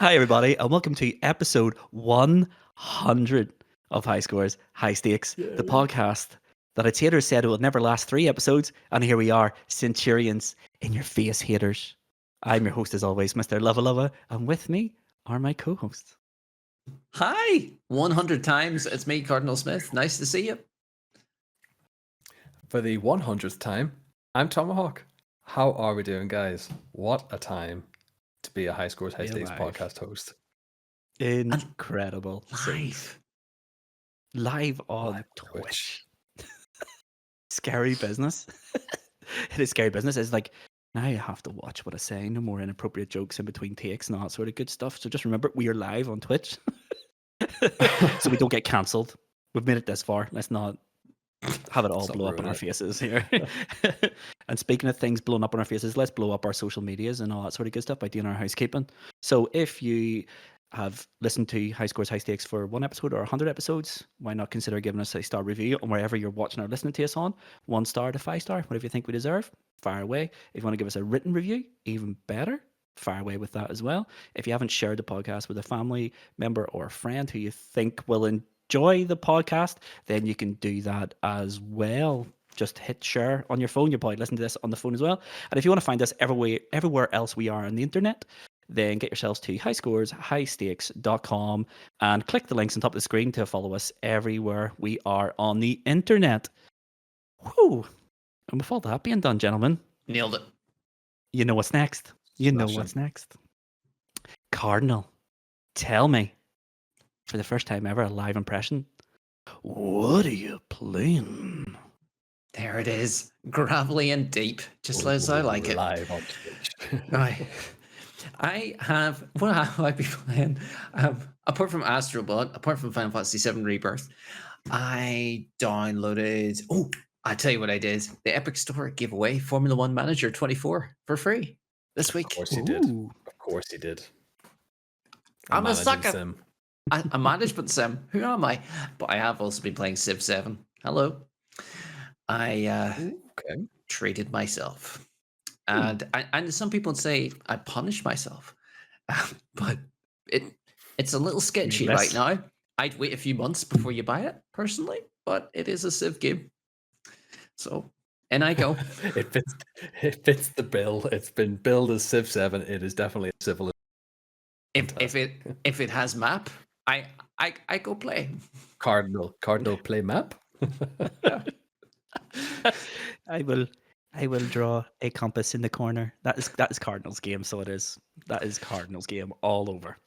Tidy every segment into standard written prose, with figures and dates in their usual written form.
Hi, everybody, and welcome to episode 100 of High Scores, High Stakes, the Yay. podcast that its haters said it would never last 3 episodes, and here we are, centurions in your face, haters. I'm your host, as always, Mr. Lava Lava, and with me are my co-hosts. Hi, 100 times. It's me, Cardinal Smith. Nice to see you. For the 100th time, I'm Tomahawk. How are we doing, guys? What a time to be a High Scores, High Be Stakes alive. podcast host. Incredible. Live on Live Twitch. Scary business. It is scary business. It's like, now you have to watch what I say. No more inappropriate jokes in between takes and all that sort of good stuff. So just remember, we are live on Twitch. So we don't get cancelled. We've made it this far. Let's not have it all Let's not blow up in ruin our it. faces here. And speaking of things blowing up in our faces, let's blow up our social medias and all that sort of good stuff by doing our housekeeping. So if you have listened to High Scores, High Stakes for 1 episode or 100 episodes, why not consider giving us a star review on wherever you're watching or listening to us on? 1 star to 5 star, whatever you think we deserve, fire away. If you want to give us a written review, even better, fire away with that as well. If you haven't shared the podcast with a family member or a friend who you think will enjoy the podcast, then you can do that as well. Just hit share on your phone. You'll probably listen to this on the phone as well. And if you want to find us everywhere else we are on the internet, then get yourselves to highscoreshighstakes.com and click the links on top of the screen to follow us everywhere we are on the internet. Whew. And with all that being done, gentlemen, Nailed it. you know what's next. You know Smashing. what's next. Cardinal, tell me, for the first time ever, a live impression, what are you playing? There it is. Gravelly and deep, just as I like it. Live on Twitch. Right. I have, what have I been playing? Apart from Astrobot, apart from Final Fantasy VII Rebirth, I downloaded, I tell you what I did. The Epic Store gave away Formula One Manager 24 for free this week. Of course he did. Ooh. Of course he did. I'm a managing sucker. Sim. A management sim. Who am I? But I have also been playing Civ 7. Hello. I Okay. treated myself. And some people say I punish myself. But it's a little sketchy right now. I'd wait a few months before you buy it, personally, but it is a Civ game. So, and I go. It fits the bill. It's been billed as Civ 7. It is definitely a civil. If it has map, I go play. Cardinal play map. I will draw a compass in the corner. That is Cardinals game, so it is. That is Cardinals game all over.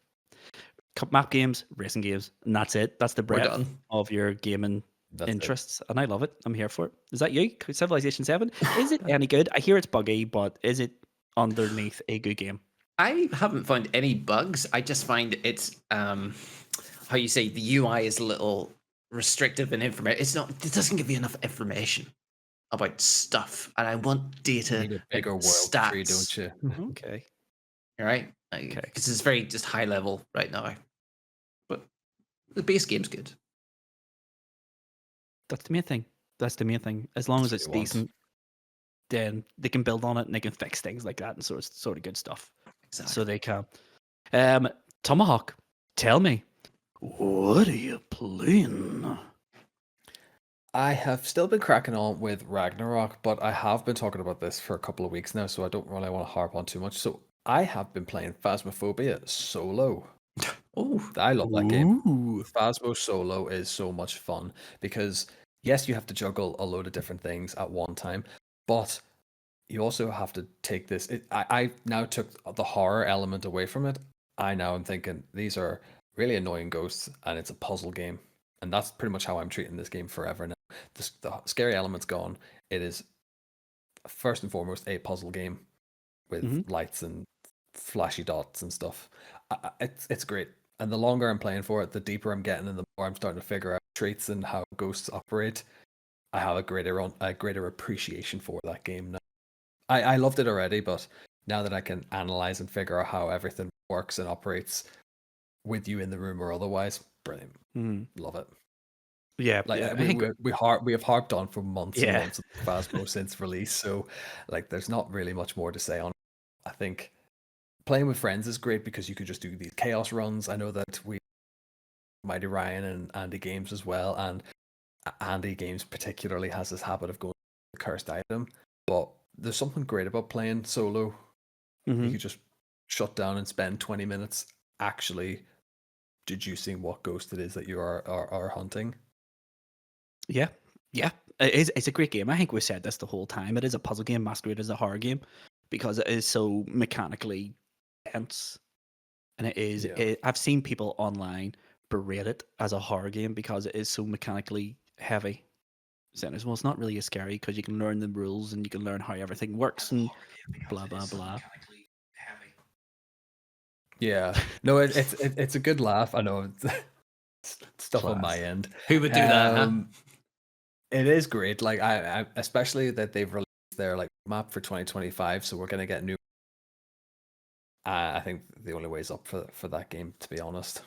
Map games, racing games, and that's it. That's the We're breadth done. of your gaming That's interests, and I love it. I'm here for it. Is that you? Civilization 7? Is it any good? I hear it's buggy, but is it underneath a good game? I haven't found any bugs. I just find it's how you say the UI is a little restrictive in information. It doesn't give you enough information about stuff, and I want data. You need a bigger world stats. tree, don't you? Okay. All right, Okay. because it's very just high level right now. But the base game's good. That's the main thing. That's the main thing. As long as That's it's what you want. decent, then they can build on it and they can fix things like that and sort of good stuff. Exactly. So they can. Tomahawk, tell me, what are you playing? I have still been cracking on with Ragnarok, but I have been talking about this for a couple of weeks now, so I don't really want to harp on too much. So I have been playing Phasmophobia solo. Oh, I love that game. Ooh. Phasmo solo is so much fun because, yes, you have to juggle a load of different things at one time, but you also have to take this. I now took the horror element away from it. I now am thinking these are really annoying ghosts, and it's a puzzle game. And that's pretty much how I'm treating this game forever now. The scary element's gone. It is first and foremost a puzzle game with lights and flashy dots and stuff. It's great. And the longer I'm playing for it, the deeper I'm getting and the more I'm starting to figure out traits and how ghosts operate. I have a greater appreciation for that game now. I loved it already, but now that I can analyze and figure out how everything works and operates with you in the room or otherwise, brilliant. Love it. Yeah, Like yeah. we have harped on for months and Yeah. months of Phasmo since release, so like there's not really much more to say on it. I think playing with friends is great because you could just do these chaos runs. I know that we Mighty Ryan and Andy Games as well, and Andy Games particularly has this habit of going to the cursed item. But there's something great about playing solo. You could just shut down and spend 20 minutes actually deducing what ghost it is that you are hunting. Yeah, yeah. It's a great game. I think we said this the whole time. It is a puzzle game masquerade as a horror game because it is so mechanically dense. And it is. I've seen people online berate it as a horror game because it is so mechanically heavy. Saying as well, it's not really as scary because you can learn the rules and you can learn how everything works and blah blah blah. Yeah, no, it's a good laugh. I know it's stuff on my end. Who would do that? Huh? It is great. Like I especially that they've released their like map for 2025, so we're gonna get new. I think the only way is up for that game, to be honest.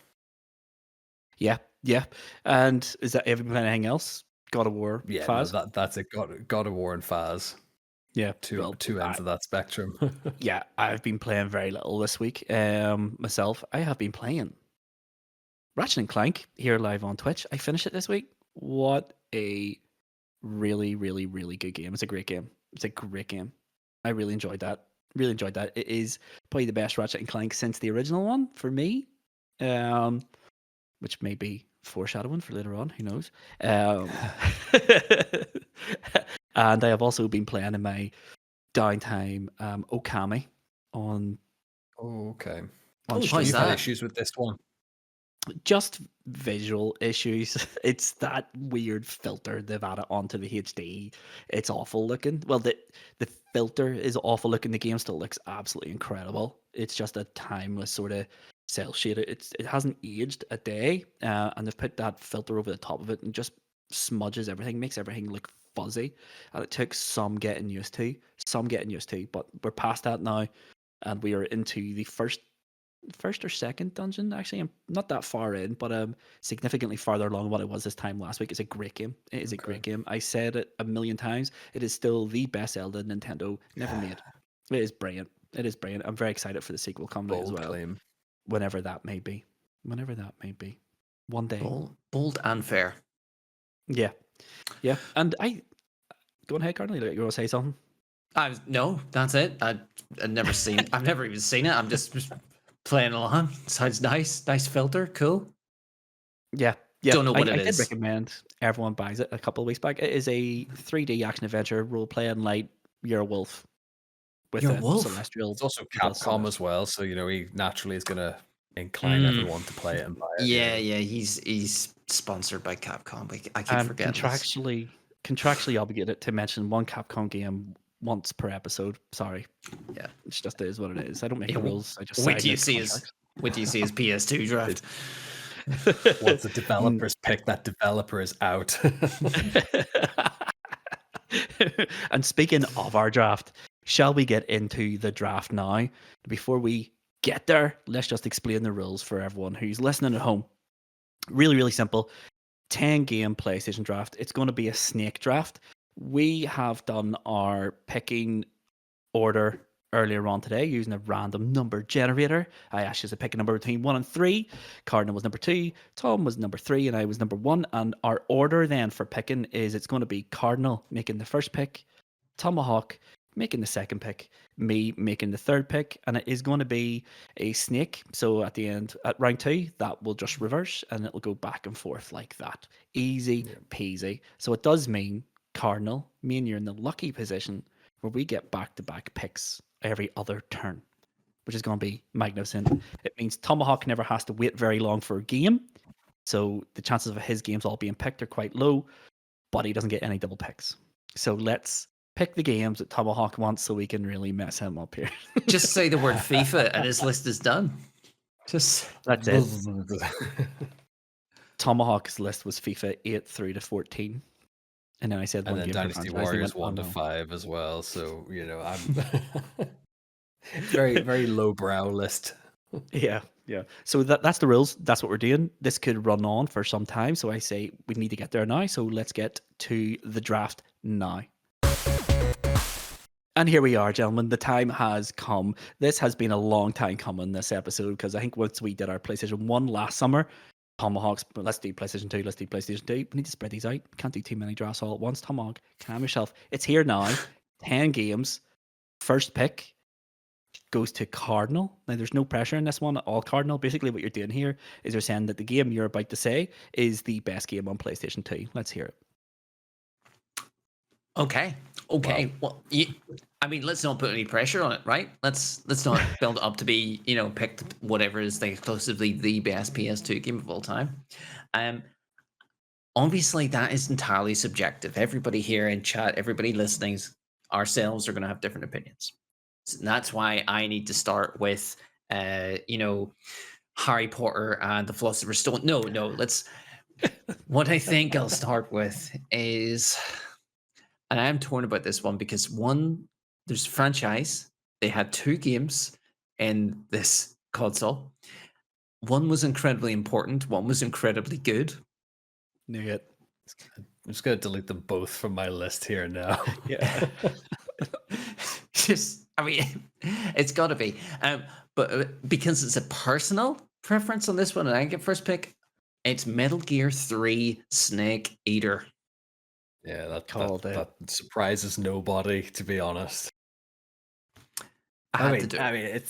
Yeah, yeah. And is that anything else? God of War, Yeah, Phaz? no, that's it. God of War and Phaz. Yeah, Two ends of that spectrum. Yeah, I've been playing very little this week. Myself, I have been playing Ratchet and Clank here live on Twitch. I finished it this week. What a really, really, really good game. It's a great game. It's a great game. I really enjoyed that. Really enjoyed that. It is probably the best Ratchet and Clank since the original one for me. Which may be foreshadowing for later on. Who knows? And I have also been playing in my downtime Okami on. Oh, okay. Oh, You've how's had that? issues with this one. Just visual issues. It's that weird filter they've added onto the HD. It's awful looking. Well, the filter is awful looking. The game still looks absolutely incredible. It's just a timeless sort of cell shaded. It hasn't aged a day, and they've put that filter over the top of it and just smudges everything, makes everything look fuzzy. And it took some getting used to, but we're past that now, and we are into the first or second dungeon. Actually, I'm not that far in, but significantly farther along than what I was this time last week. It's a great game. It is a great game. I said it a million times. It is still the best Zelda Nintendo never made. It is brilliant. It is brilliant. I'm very excited for the sequel coming out as Bold well. claim. Whenever that may be. One day. Bold and fair. Yeah. Yeah. And go ahead, Cardinal. You want to say something? No, that's it. I've never seen. I've never even seen it. I'm just playing along. Sounds nice. Nice filter. Cool. Yeah. Yeah. Don't know what it I is. did recommend everyone buys it a couple of weeks back. It is a 3D action adventure role playing like you're a wolf. With You're a a wolf? celestial. It's also with a Capcom as well, so he naturally is going to incline everyone to play it and buy it. Yeah. He's sponsored by Capcom. I keep forgetting. Contractually obligated to mention one Capcom game once per episode. Sorry. Yeah. It's just is what it is. I don't make the rules. I just Wait sign till you the see his. contracts. Wait till you see his PS2 draft. Once the developers pick, that developer is out. And speaking of our draft, shall we get into the draft now? Before we get there, let's just explain the rules for everyone who's listening at home. Really, really simple. 10-game PlayStation draft. It's going to be a snake draft. We have done our picking order earlier on today using a random number generator. I asked you to pick a number between 1 and 3. Cardinal was number 2, Tom was number 3, and I was number 1. And our order then for picking is it's going to be Cardinal making the first pick, Tomahawk making the second pick, me making the third pick, and it is going to be a snake. So at the end, at round 2, that will just reverse and it'll go back and forth like that. Easy peasy. So it does mean, Cardinal, me and you're in the lucky position where we get back-to-back picks every other turn, which is going to be magnificent. It means Tomahawk never has to wait very long for a game, so the chances of his games all being picked are quite low, but he doesn't get any double picks. So let's pick the games that Tomahawk wants so we can really mess him up here. Just say the word FIFA and his list is done. Just That's it. Tomahawk's list was FIFA 8 through to 14. And then I said and one then game per Dynasty franchise. They Warriors went, 1 to no. 5 as well. So I'm very, very lowbrow list. Yeah. So that's the rules. That's what we're doing. This could run on for some time. So I say we need to get there now. So let's get to the draft now. And here we are, gentlemen. The time has come. This has been a long time coming, this episode, because I think once we did our PlayStation 1 last summer, Tomahawks, but let's do PlayStation 2, let's do PlayStation 2. We need to spread these out. We can't do too many drafts all at once. Tomahawk, calm yourself. It's here now. 10 games. First pick goes to Cardinal. Now, there's no pressure in this one at all. Cardinal, basically what you're doing here is you're saying that the game you're about to say is the best game on PlayStation 2. Let's hear it. Okay. Well, I mean, let's not put any pressure on it, right? Let's not build it up to be, picked whatever is exclusively the best PS2 game of all time. Obviously, that is entirely subjective. Everybody here in chat, everybody listening, ourselves are going to have different opinions. So that's why I need to start with, Harry Potter and the Philosopher's Stone. No, let's. What I think I'll start with is. And I am torn about this one because there's a franchise. They had 2 games in this console. One was incredibly important. One was incredibly good. Knew it. I'm just going to delete them both from my list here now. Yeah. It's got to be. But because it's a personal preference on this one, and I get first pick, it's Metal Gear 3 Snake Eater. Yeah, that surprises nobody, to be honest. I mean,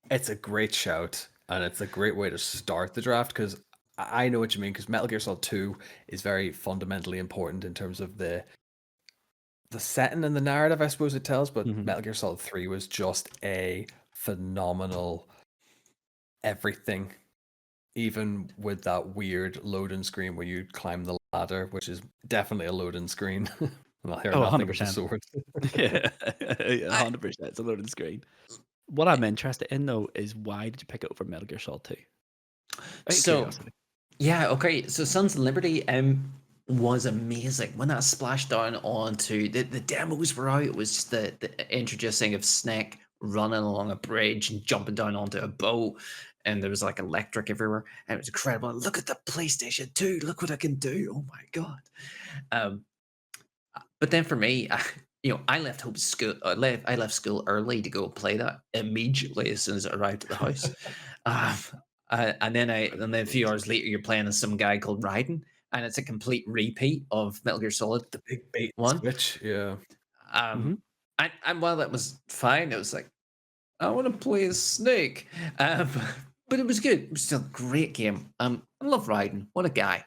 it's a great shout, and it's a great way to start the draft, because I know what you mean, because Metal Gear Solid 2 is very fundamentally important in terms of the setting and the narrative, I suppose it tells, but Metal Gear Solid 3 was just a phenomenal everything. Even with that weird loading screen where you climb the ladder, which is definitely a loading screen. Well, here, 100%. Sword. Yeah, 100%. It's a loading screen. What I'm interested in, though, is why did you pick it over Metal Gear Solid 2? So Sons of Liberty was amazing. When that splashed down onto the demos were out, it was just the introducing of Snake running along a bridge and jumping down onto a boat, and there was like electric everywhere, and it was incredible. Look at the PlayStation 2, look what I can do. Oh my god. But then for me, I left school. I left school early to go play that immediately as soon as I arrived at the house. And then a few hours later, you're playing as some guy called Raiden, and it's a complete repeat of Metal Gear Solid, the big bait one. Switch, yeah. And while that was fine, it was like, I want to play as Snake. But it was good. It was still a great game. I love Raiden. What a guy.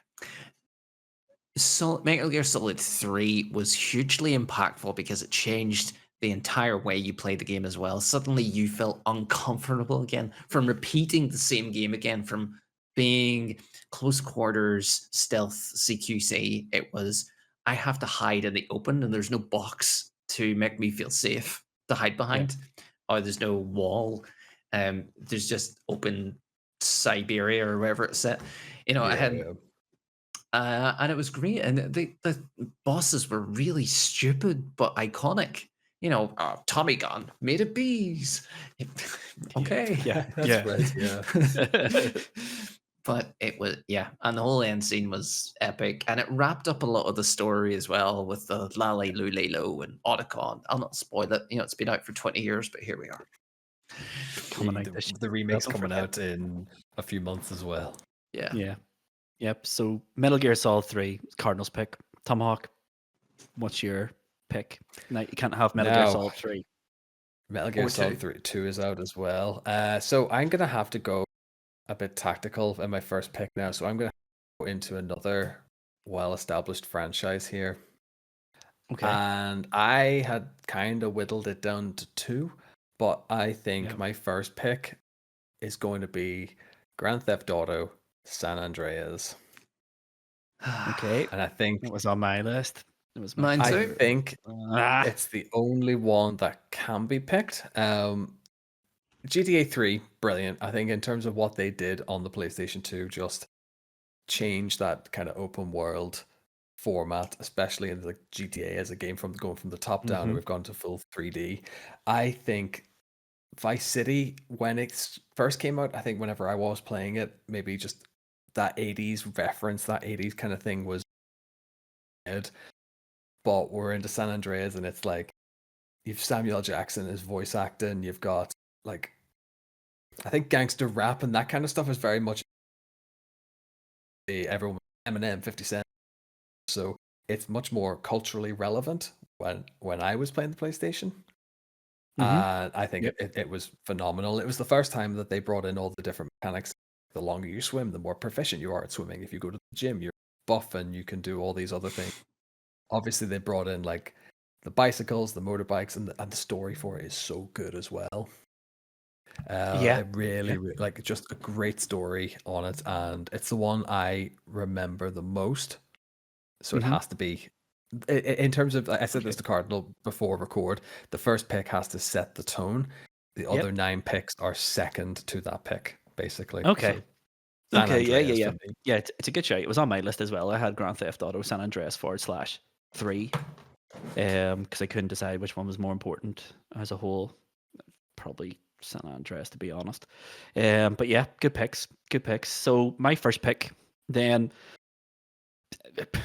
Metal Gear Solid 3 was hugely impactful because it changed the entire way you play the game as well. Suddenly you felt uncomfortable again from repeating the same game again, from being close quarters, stealth, CQC. It was, I have to hide in the open and there's no box to make me feel safe to hide behind, or there's no wall. There's just open Siberia or wherever it's set. And it was great. And the bosses were really stupid but iconic. Tommy gun made of bees. Okay. Yeah. That's right. Yeah. But it was, and the whole end scene was epic, and it wrapped up a lot of the story as well with the Lally Lulelo and Otacon. I'll not spoil it. It's been out for 20 years, but here we are. The remake's coming out in a few months as well. Yeah. Yep. So Metal Gear Solid 3, Cardinals pick. Tomahawk, what's your pick? Now you can't have Metal Gear Solid 3. Metal Gear Solid 2 is out as well. So I'm gonna have to go a bit tactical in my first pick now. So I'm gonna go into another well-established franchise here. Okay. And I had kind of whittled it down to 2, but I think my first pick is going to be Grand Theft Auto San Andreas. Okay. And I think it was on my list. It was mine too. I think it's the only one that can be picked. GTA 3, brilliant. I think in terms of what they did on the PlayStation 2, just changed that kind of open world format, especially in the GTA as a game going from the top down, and we've gone to full 3D. I think Vice City, when it first came out, I think whenever I was playing it, maybe just that 80s reference, that 80s kind of thing was good. But we're into San Andreas, and it's like you've Samuel L. Jackson as voice acting. You've got like I think gangster rap and that kind of stuff is very much everyone Eminem, 50 Cent. So it's much more culturally relevant when I was playing the PlayStation. I think Yep. it was phenomenal. It was the first time that they brought in all the different mechanics. The longer you swim, the more proficient you are at swimming. If you go to the gym, you're buff and you can do all these other things. Obviously, they brought in like the bicycles, the motorbikes, and the story for it is so good as well. Yeah. It really, like just a great story on it, and it's the one I remember the most. So it has to be. In terms of, I said this to Cardinal before record. The first pick has to set the tone. The Yep. other 9 picks are second to that pick, basically. Okay. So San Okay. Yeah. Andreas Yeah. for me. Yeah. It's a good shout. It was on my list as well. I had Grand Theft Auto San Andreas /3. Because I couldn't decide which one was more important as a whole. Probably San Andreas, to be honest. But yeah, good picks. Good picks. So my first pick, then,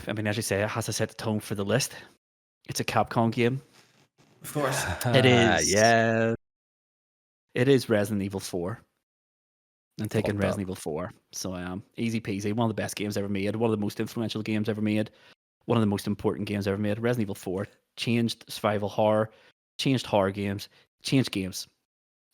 I mean, as you say, it has to set the tone for the list. It's a Capcom game. Of course. It is. Yeah. It is Resident Evil 4. I'm taking Fucked Resident up. Evil 4. So easy peasy. One of the best games ever made. One of the most influential games ever made. One of the most important games ever made. Resident Evil 4 changed survival horror, changed horror games, changed games.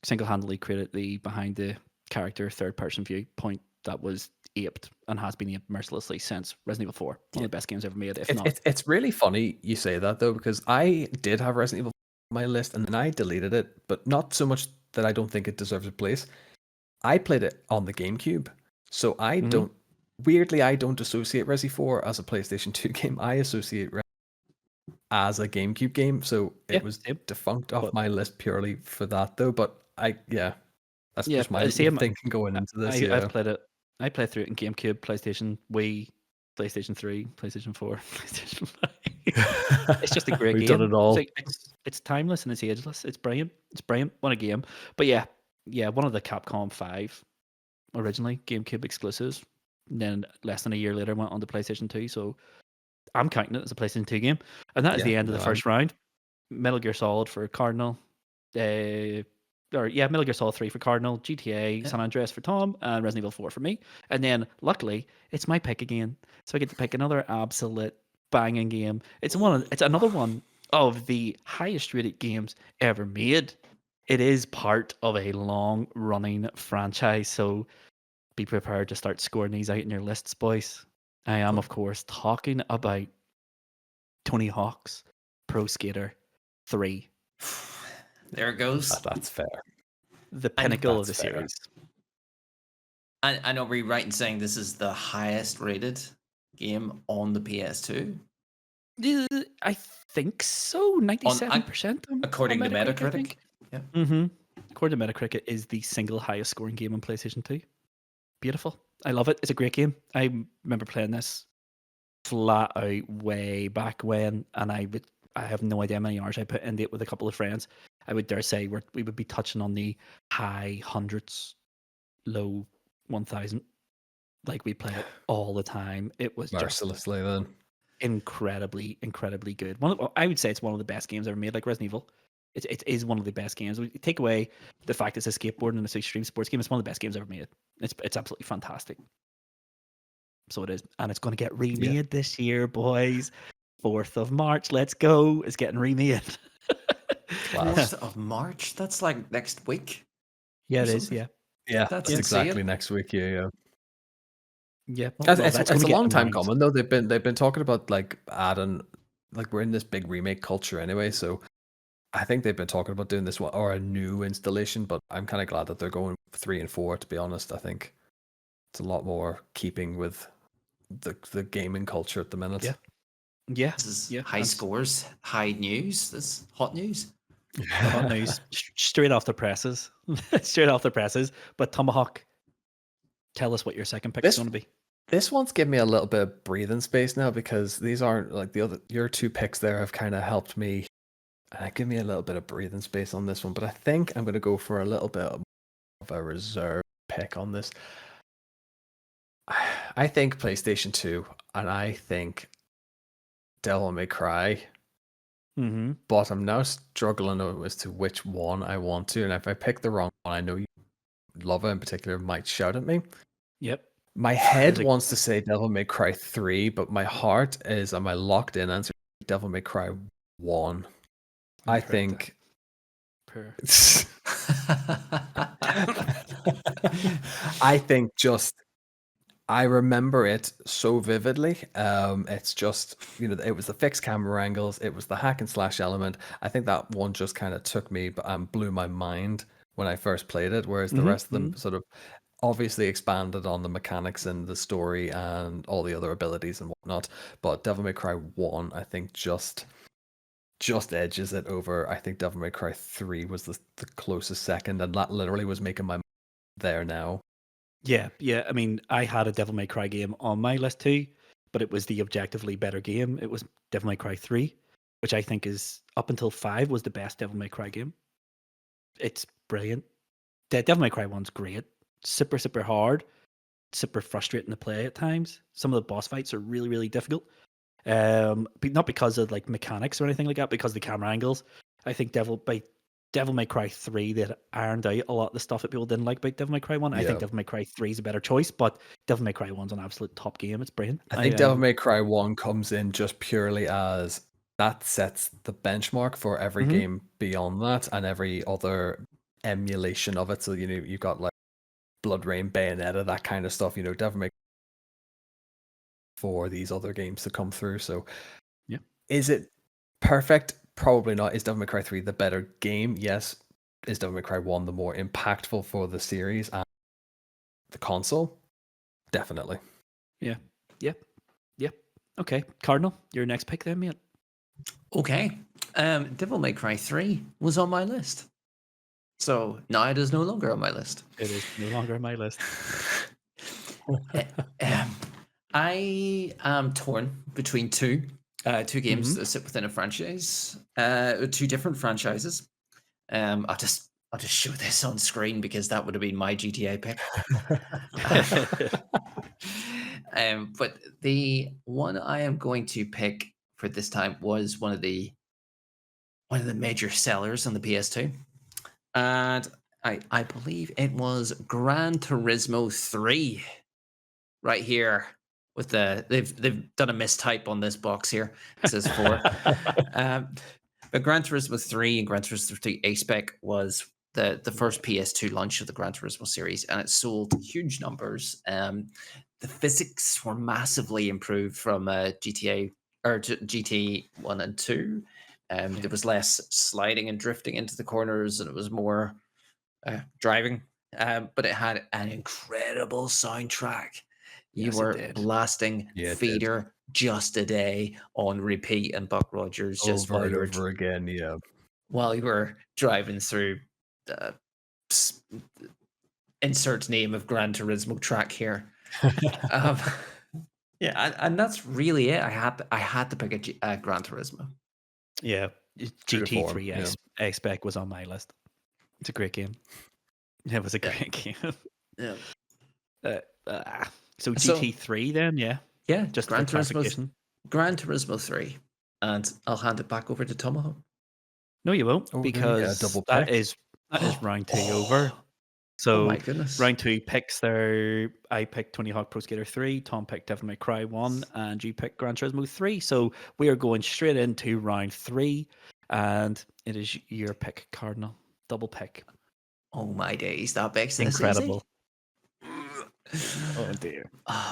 Single-handedly created the behind the character third-person viewpoint that was aped and has been aped mercilessly since Resident Evil 4. One of the best games ever made, if not. It's really funny you say that though, because I did have Resident Evil on my list and then I deleted it, but not so much that I don't think it deserves a place. I played it on the GameCube, so I don't. Weirdly, I don't associate Resi 4 as a PlayStation 2 game. I associate as a GameCube game, so it was defunct off my list purely for that, though. But that's just my thinking going into this. I've played it. I played through it in GameCube, PlayStation, Wii, PlayStation 3, PlayStation 4, PlayStation 5. It's just a great We've game. done it all. It's timeless and it's ageless. It's brilliant. It's brilliant. What a game. But yeah, one of the Capcom 5 originally GameCube exclusives. And then less than a year later went on to PlayStation 2. So I'm counting it as a PlayStation 2 game. And that is the end of the first round. Metal Gear Solid for Cardinal. Metal Gear Solid 3 for Cardinal, GTA, San Andreas for Tom, and Resident Evil 4 for me. And then, luckily, it's my pick again. So I get to pick another absolute banging game. It's another one of the highest rated games ever made. It is part of a long-running franchise, so be prepared to start scoring these out in your lists, boys. I am, of course, talking about Tony Hawk's Pro Skater 3. There it goes. That's fair. The pinnacle of the fair. series. I know we're right in saying this is the highest rated game on the PS2. I think so. 97%. According to Metacritic. Yeah. According to Metacritic, it is the single highest scoring game on PlayStation 2. Beautiful. I love it. It's a great game. I remember playing this flat out way back when, and I have no idea how many hours I put into it with a couple of friends. I would dare say we would be touching on the high hundreds, low 1,000. Like, we played it all the time. It was mercilessly just then incredibly, incredibly good. I would say it's one of the best games ever made. Like Resident Evil, it is one of the best games. We take away the fact it's a skateboard and it's an extreme sports game. It's one of the best games ever made. It's absolutely fantastic. So it is, and it's going to get remade this year, boys. 4th of March, let's go. It's getting remade. 4th of March? That's like next week. Yeah, it is. Yeah, that's exactly next week. Yeah. It's a long time coming though. They've been talking about like adding, like we're in this big remake culture anyway. So I think they've been talking about doing this one or a new installation. But I'm kind of glad that they're going 3 and 4. To be honest, I think it's a lot more keeping with the gaming culture at the minute. Yeah. This is high scores, high news. This hot news. Hot news. Straight off the presses. But Tomahawk, tell us what your second pick is going to be. This one's given me a little bit of breathing space now because these aren't like your 2 picks there have kind of helped me. Give me a little bit of breathing space on this one, but I think I'm going to go for a little bit of a reserve pick on this. I think PlayStation 2, and I think Devil May Cry Mm-hmm. but I'm now struggling as to which one I want to. And if I pick the wrong one, I know you, Lova in particular, might shout at me. Yep. My head Like, wants to say Devil May Cry 3, but my heart is, am I locked in answer Devil May Cry 1? I think. Per. I think just I remember it so vividly. It's just, it was the fixed camera angles, it was the hack and slash element. I think that one just kind of took me and blew my mind when I first played it, whereas the rest of them sort of obviously expanded on the mechanics and the story and all the other abilities and whatnot. But Devil May Cry 1, I think just edges it over. I think Devil May Cry 3 was the closest second, and that literally was making my mind there now. Yeah. I mean, I had a Devil May Cry game on my list too, but it was the objectively better game. It was Devil May Cry 3, which I think is up until 5 was the best Devil May Cry game. It's brilliant. Devil May Cry 1's great. Super, super hard. Super frustrating to play at times. Some of the boss fights are really, really difficult. But not because of like mechanics or anything like that, because of the camera angles. I think Devil May Cry 3, they had ironed out a lot of the stuff that people didn't like about Devil May Cry 1. I Yeah. think Devil May Cry 3 is a better choice, but Devil May Cry 1's an absolute top game. It's brilliant. I think Devil May Cry 1 comes in just purely as that sets the benchmark for every game beyond that and every other emulation of it. So, you've got like Blood Rain, Bayonetta, that kind of stuff, Devil May Cry for these other games to come through. So, yeah. Is it perfect? Probably not. Is Devil May Cry 3 the better game? Yes. Is Devil May Cry 1 the more impactful for the series and the console? Definitely. Yeah. Yep. Okay. Cardinal, your next pick then, mate. Okay. Devil May Cry 3 was on my list. So now it is no longer on my list. It is no longer on my list. I am torn between two games that sit within a franchise, two different franchises. I'll just show this on screen because that would have been my GTA pick. But the one I am going to pick for this time was one of the major sellers on the PS2, and I believe it was Gran Turismo 3. Right here with they've done a mistype on this box here. It says 4. But Gran Turismo 3 and Gran Turismo 3 A-Spec was the first PS2 launch of the Gran Turismo series, and it sold huge numbers. The physics were massively improved from GTA or GT 1 and 2. There was less sliding and drifting into the corners, and it was more driving. But it had an incredible soundtrack. You Yes, it were did. blasting Feeder Just a Day on repeat and Buck Rogers just over and over again, yeah. While you were driving through insert name of Gran Turismo track here. Yeah, and that's really it. I had to pick a Gran Turismo. Yeah, GT3 A-Spec was on my list. It's a great game. It was a great game. Yeah. So GT3 then, yeah. Yeah, just Gran for clarification. Gran Turismo 3. And I'll hand it back over to Tomahawk. No, you won't, because that is round 2 over. So oh my goodness. round 2 picks there. I picked Tony Hawk Pro Skater 3, Tom picked Devil May Cry 1, and you picked Gran Turismo 3. So we are going straight into round 3, and it is your pick, Cardinal. Double pick. Oh my days, that makes this incredible. Easy. Oh dear.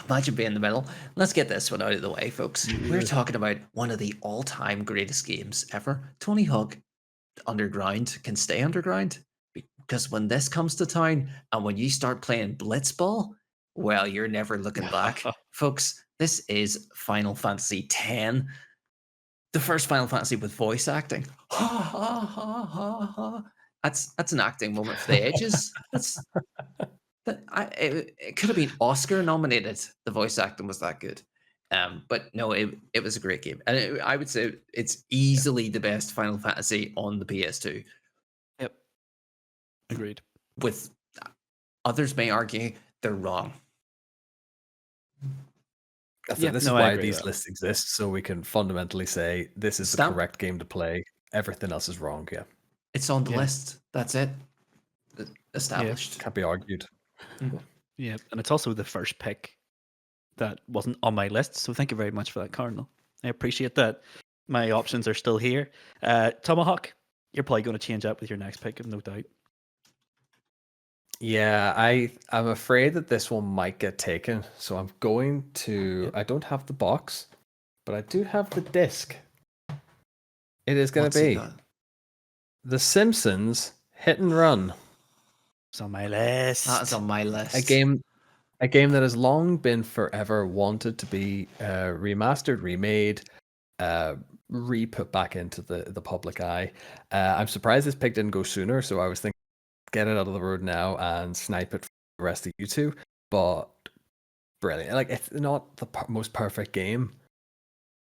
Imagine being in the middle. Let's get this one out of the way, folks. We're talking about one of the all-time greatest games ever. Tony Hawk Underground can stay underground, because when this comes to town and when you start playing Blitzball, well, you're never looking back. Folks, this is Final Fantasy X. The first Final Fantasy with voice acting. That's an acting moment for the ages. It could have been Oscar nominated. The voice acting was that good. But no, it was a great game. And I would say it's easily the best Final Fantasy on the PS2. Yep. Agreed. With others may argue they're wrong. Yeah, This is no, I why agree with these that. lists exist, so we can fundamentally say this is the Stamp. correct game to play. Everything else is wrong. Yeah, It's on the Yeah. list. That's it. Yeah, Established. can't be argued. yeah, and it's also the first pick that wasn't on my list. So thank you very much for that, Cardinal. I appreciate that. My options are still here. Tomahawk, you're probably going to change up with your next pick, no doubt. Yeah, I'm afraid that this one might get taken, so I'm going to. Yep. I don't have the box, but I do have the disc. It is going What's to it be got? The Simpsons Hit and Run, It's on my list. That's on my list. a game that has long been forever wanted to be remastered, remade, re-put back into the public eye. I'm surprised this pick didn't go sooner, so I was thinking get it out of the road now and snipe it for the rest of you two. But brilliant. Like, it's not the most perfect game,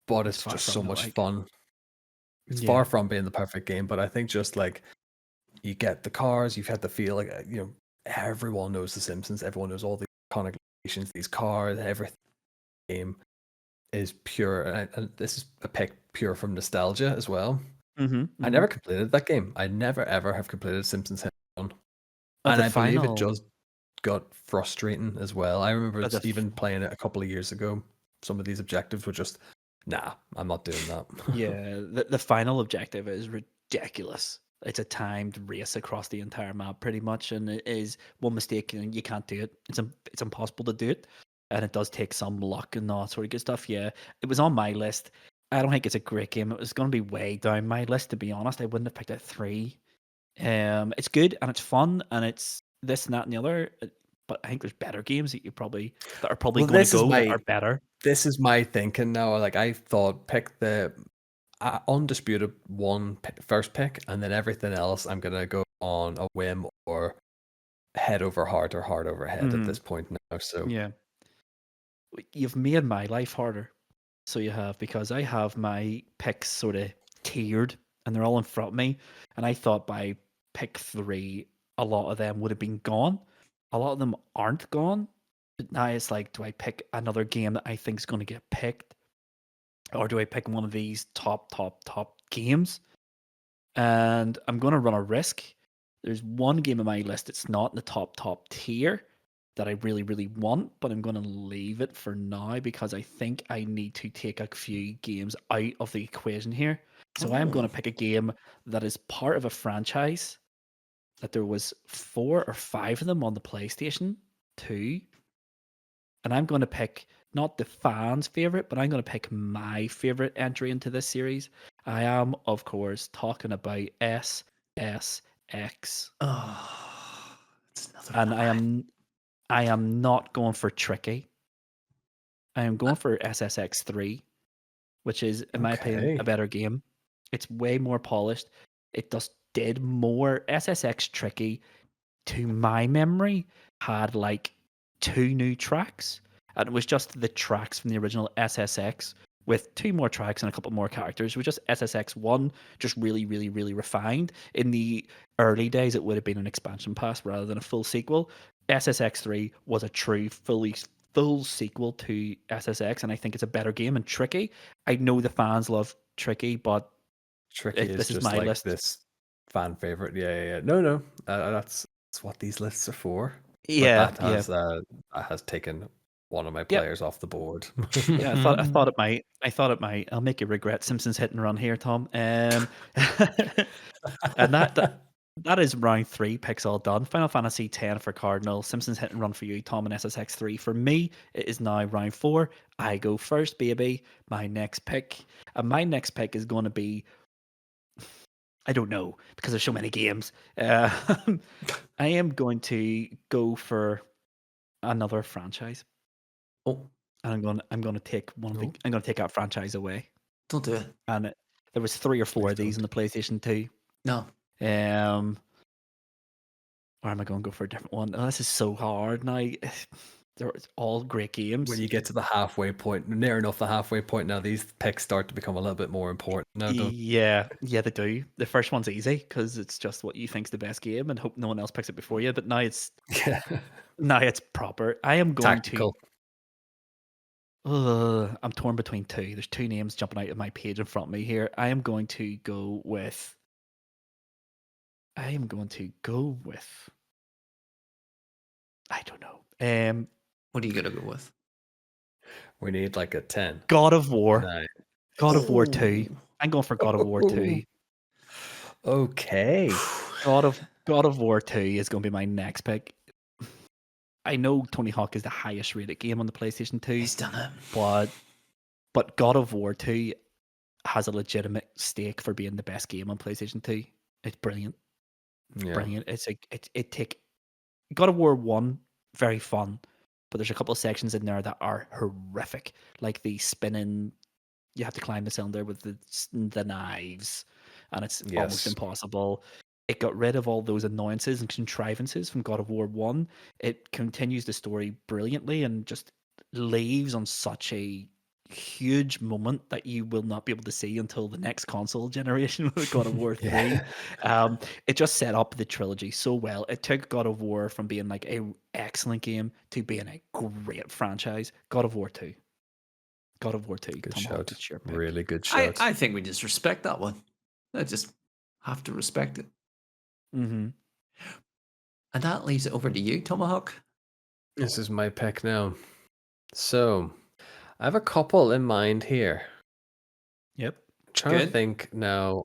but it's far just from so it, much like. fun. It's Yeah. far from being the perfect game, but I think just like you get the cars, you've had the feel like everyone knows The Simpsons, everyone knows all the iconic locations, these cars, everything. Game is pure, and this is a pick pure from nostalgia as well. I never completed that game. I never ever have completed Simpsons Hit and Run, But and the I believe it final- just got frustrating as well. I remember But the even playing it a couple of years ago. Some of these objectives were just, nah, I'm not doing that. Yeah, the final objective is ridiculous. It's a timed race across the entire map, pretty much, and it is one mistake and you can't do it. It's impossible to do it, and it does take some luck and all that sort of good stuff. Yeah, it was on my list. I don't think it's a great game. It was going to be way down my list, to be honest. I wouldn't have picked it 3. It's good and it's fun and it's this and that and the other. But I think there's better games that are probably Well, going this to is go that my- are better. This is my thinking now. Like, I thought, pick the undisputed first pick, and then everything else I'm gonna go on a whim or head over heart or heart over head at this point now. So Yeah. You've made my life harder. So you have, because I have my picks sort of tiered and they're all in front of me. And I thought by pick 3, a lot of them would have been gone. A lot of them aren't gone. But now it's like, do I pick another game that I think is going to get picked? Or do I pick one of these top games? And I'm going to run a risk. There's one game on my list that's not in the top tier that I really, really want, but I'm going to leave it for now because I think I need to take a few games out of the equation here. So I'm going to pick a game that is part of a franchise that there was 4 or 5 of them on the PlayStation 2. And I'm going to pick not the fans' favorite, but I'm going to pick my favorite entry into this series. I am, of course, talking about SSX. Oh, it's another And nine. I am not going for tricky. I am going for SSX 3, which is, in my opinion, Okay. a better game. It's way more polished. It just did more. SSX Tricky, to my memory, had like 2 new tracks. And it was just the tracks from the original SSX with 2 more tracks and a couple more characters. It was just SSX 1, just really, really, really refined. In the early days, it would have been an expansion pass rather than a full sequel. SSX 3 was a true, full sequel to SSX, and I think it's a better game. And Tricky, I know the fans love Tricky, but Tricky is this is just my like list. this fan favorite. Yeah. No. That's what these lists are for. Yeah, But that has taken one of my players off the board. Yeah, I thought it might. I'll make you regret Simpsons Hit and Run here, Tom. And that is round 3 picks all done. Final Fantasy 10 for Cardinal, Simpsons Hit and Run for you, Tom, and SSX 3 for me. It is now round 4. I go first, baby. My next pick, and my next pick is going to be, I don't know because there's so many games. I am going to go for another franchise. Oh, And I'm going to take I'm going to take that franchise away. don't do it. And there was 3 or 4 Please of these don't. in the PlayStation 2. No. Or am I going to go for a different one? Oh, this is so hard now. They're all great games. When you get to the halfway point, near enough the halfway point now, these picks start to become a little bit more important now, don't Yeah, they do. The first one's easy because it's just what you think's the best game and hope no one else picks it before you. But Yeah. now it's proper. I am going Tactical. I'm torn between two. There's two names jumping out of my page in front of me here. I am going to go with. I am going to go with. I don't know. What are you gonna go with? We need like a 10. God of War. 9. God of War 2. I'm going for God of War 2. Okay. God of War 2 is going to be my next pick. I know Tony Hawk is the highest rated game on the PlayStation 2, He's done it. but God of War 2 has a legitimate stake for being the best game on PlayStation 2. It's brilliant. Yeah. Brilliant. It's like it take God of War 1, very fun, but there's a couple of sections in there that are horrific, like the spinning. You have to climb the cylinder with the knives, and it's almost Yes. impossible. It got rid of all those annoyances and contrivances from God of War 1. It continues the story brilliantly and just leaves on such a huge moment that you will not be able to see until the next console generation with God of War 3. Yeah. It just set up the trilogy so well. It took God of War from being like a excellent game to being a great franchise. God of War 2. God of War 2. Good Tom shout. Holland, it's your pick. Really good shout. I think we just respect that one. I just have to respect it. Mm-hmm. And that leaves it over to you, Tomahawk. This is my pick now. So, I have a couple in mind here. Yep. Trying to Good. think now.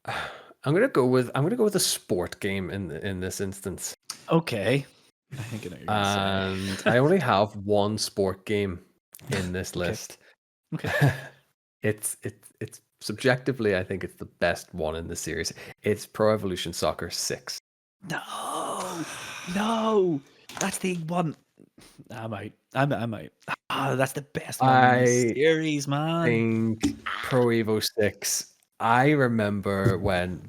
I'm gonna go with a sport game in this instance. Okay. I think I know what you're gonna say. And I only have one sport game in this list. Okay. It's subjectively, I think it's the best one in the series. It's Pro Evolution Soccer 6. No, that's the one. I'm out. I'm out. That's the best one in the I series, man. think Pro Evo 6. I remember when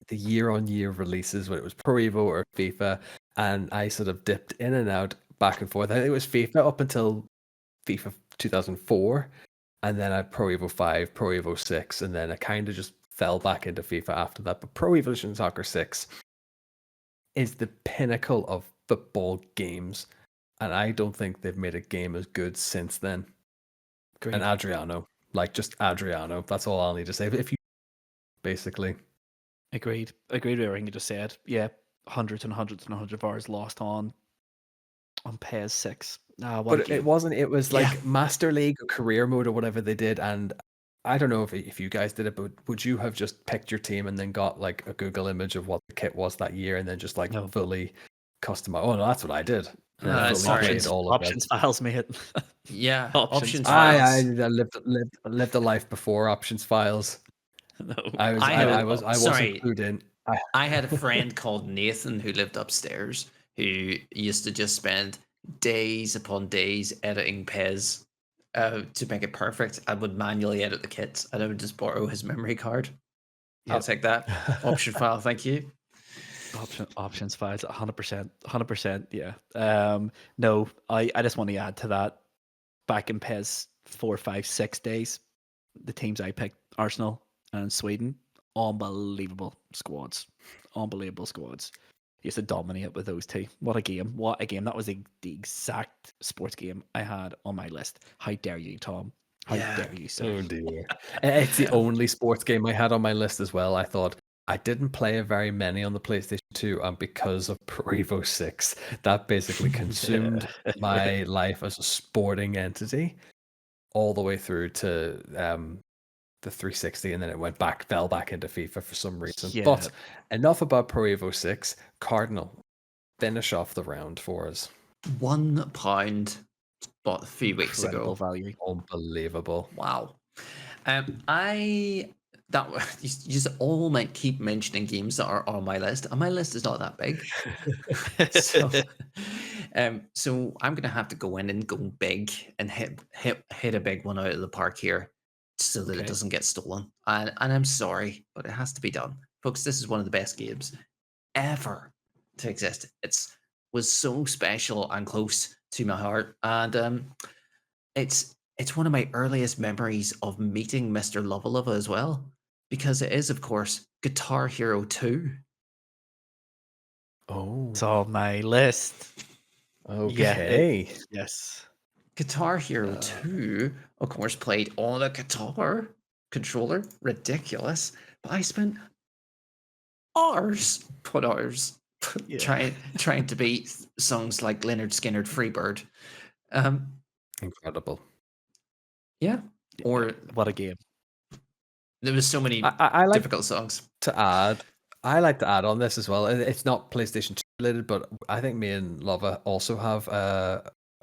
the year-on-year releases, when it was Pro Evo or FIFA, and I sort of dipped in and out, back and forth. I think it was FIFA up until FIFA 2004, and then I had Pro Evo 5, Pro Evo 6, and then I kind of just fell back into FIFA after that. But Pro Evolution Soccer 6 is the pinnacle of football games, and I don't think they've made a game as good since then. Agreed. And Adriano, like just Adriano, that's all I'll need to say. If you basically. Agreed with everything you just said. Yeah, hundreds and hundreds and hundreds of hours lost on PES 6. What a But game. it wasn't. It was like Yeah. Master League or Career Mode or whatever they did, and I don't know if you guys did it, but would you have just picked your team and then got like a Google image of what the kit was that year, and then just like No. fully customized? Oh no, that's what I did. And then fully sorry. played all of Options files, mate. Yeah. Options Options I files. lived a life before options files. No. I wasn't sorry. clued in. I had a friend called Nathan who lived upstairs who used to just spend days upon days editing PES to make it perfect. I would manually edit the kits and I would just borrow his memory card. I'll Yep. take that. Option file, thank you. Options files, 100%. Yeah. No, I just want to add to that. Back in PES 4, 5, 6 days, the teams I picked, Arsenal and Sweden, unbelievable squads. Used to dominate with those two. What a game. That was the exact sports game I had on my list. How dare you, Tom? How dare you, sir? Oh dear. It's the only sports game I had on my list as well. I thought I didn't play very many on the PlayStation 2, and because of Pro Evo 6, that basically consumed my life as a sporting entity all the way through to the 360, and then it fell back into FIFA for some reason. Yeah. But enough about Pro Evo 6. Cardinal, finish off the round for us. £1 bought a few weeks Incredible ago. value. Unbelievable. Wow. You just all might keep mentioning games that are on my list, and my list is not that big. So I'm gonna have to go in and go big and hit a big one out of the park here, so that it Okay. doesn't get stolen. And I'm sorry, but it has to be done, folks. This is one of the best games ever to exist. Was so special and close to my heart, and it's one of my earliest memories of meeting Mr. Lovalova as well, because it is, of course, Guitar Hero 2. Oh. It's on my list. Okay. Yes. Guitar Hero Uh, 2, of course, played on a guitar controller. Ridiculous. But I spent hours, Yeah. trying to beat songs like Leonard Skinner Freebird. Um, Incredible. yeah. Or What a game. there was so many I like difficult songs. to add. I like to add on this as well. It's not PlayStation 2 related, but I think me and Lava also have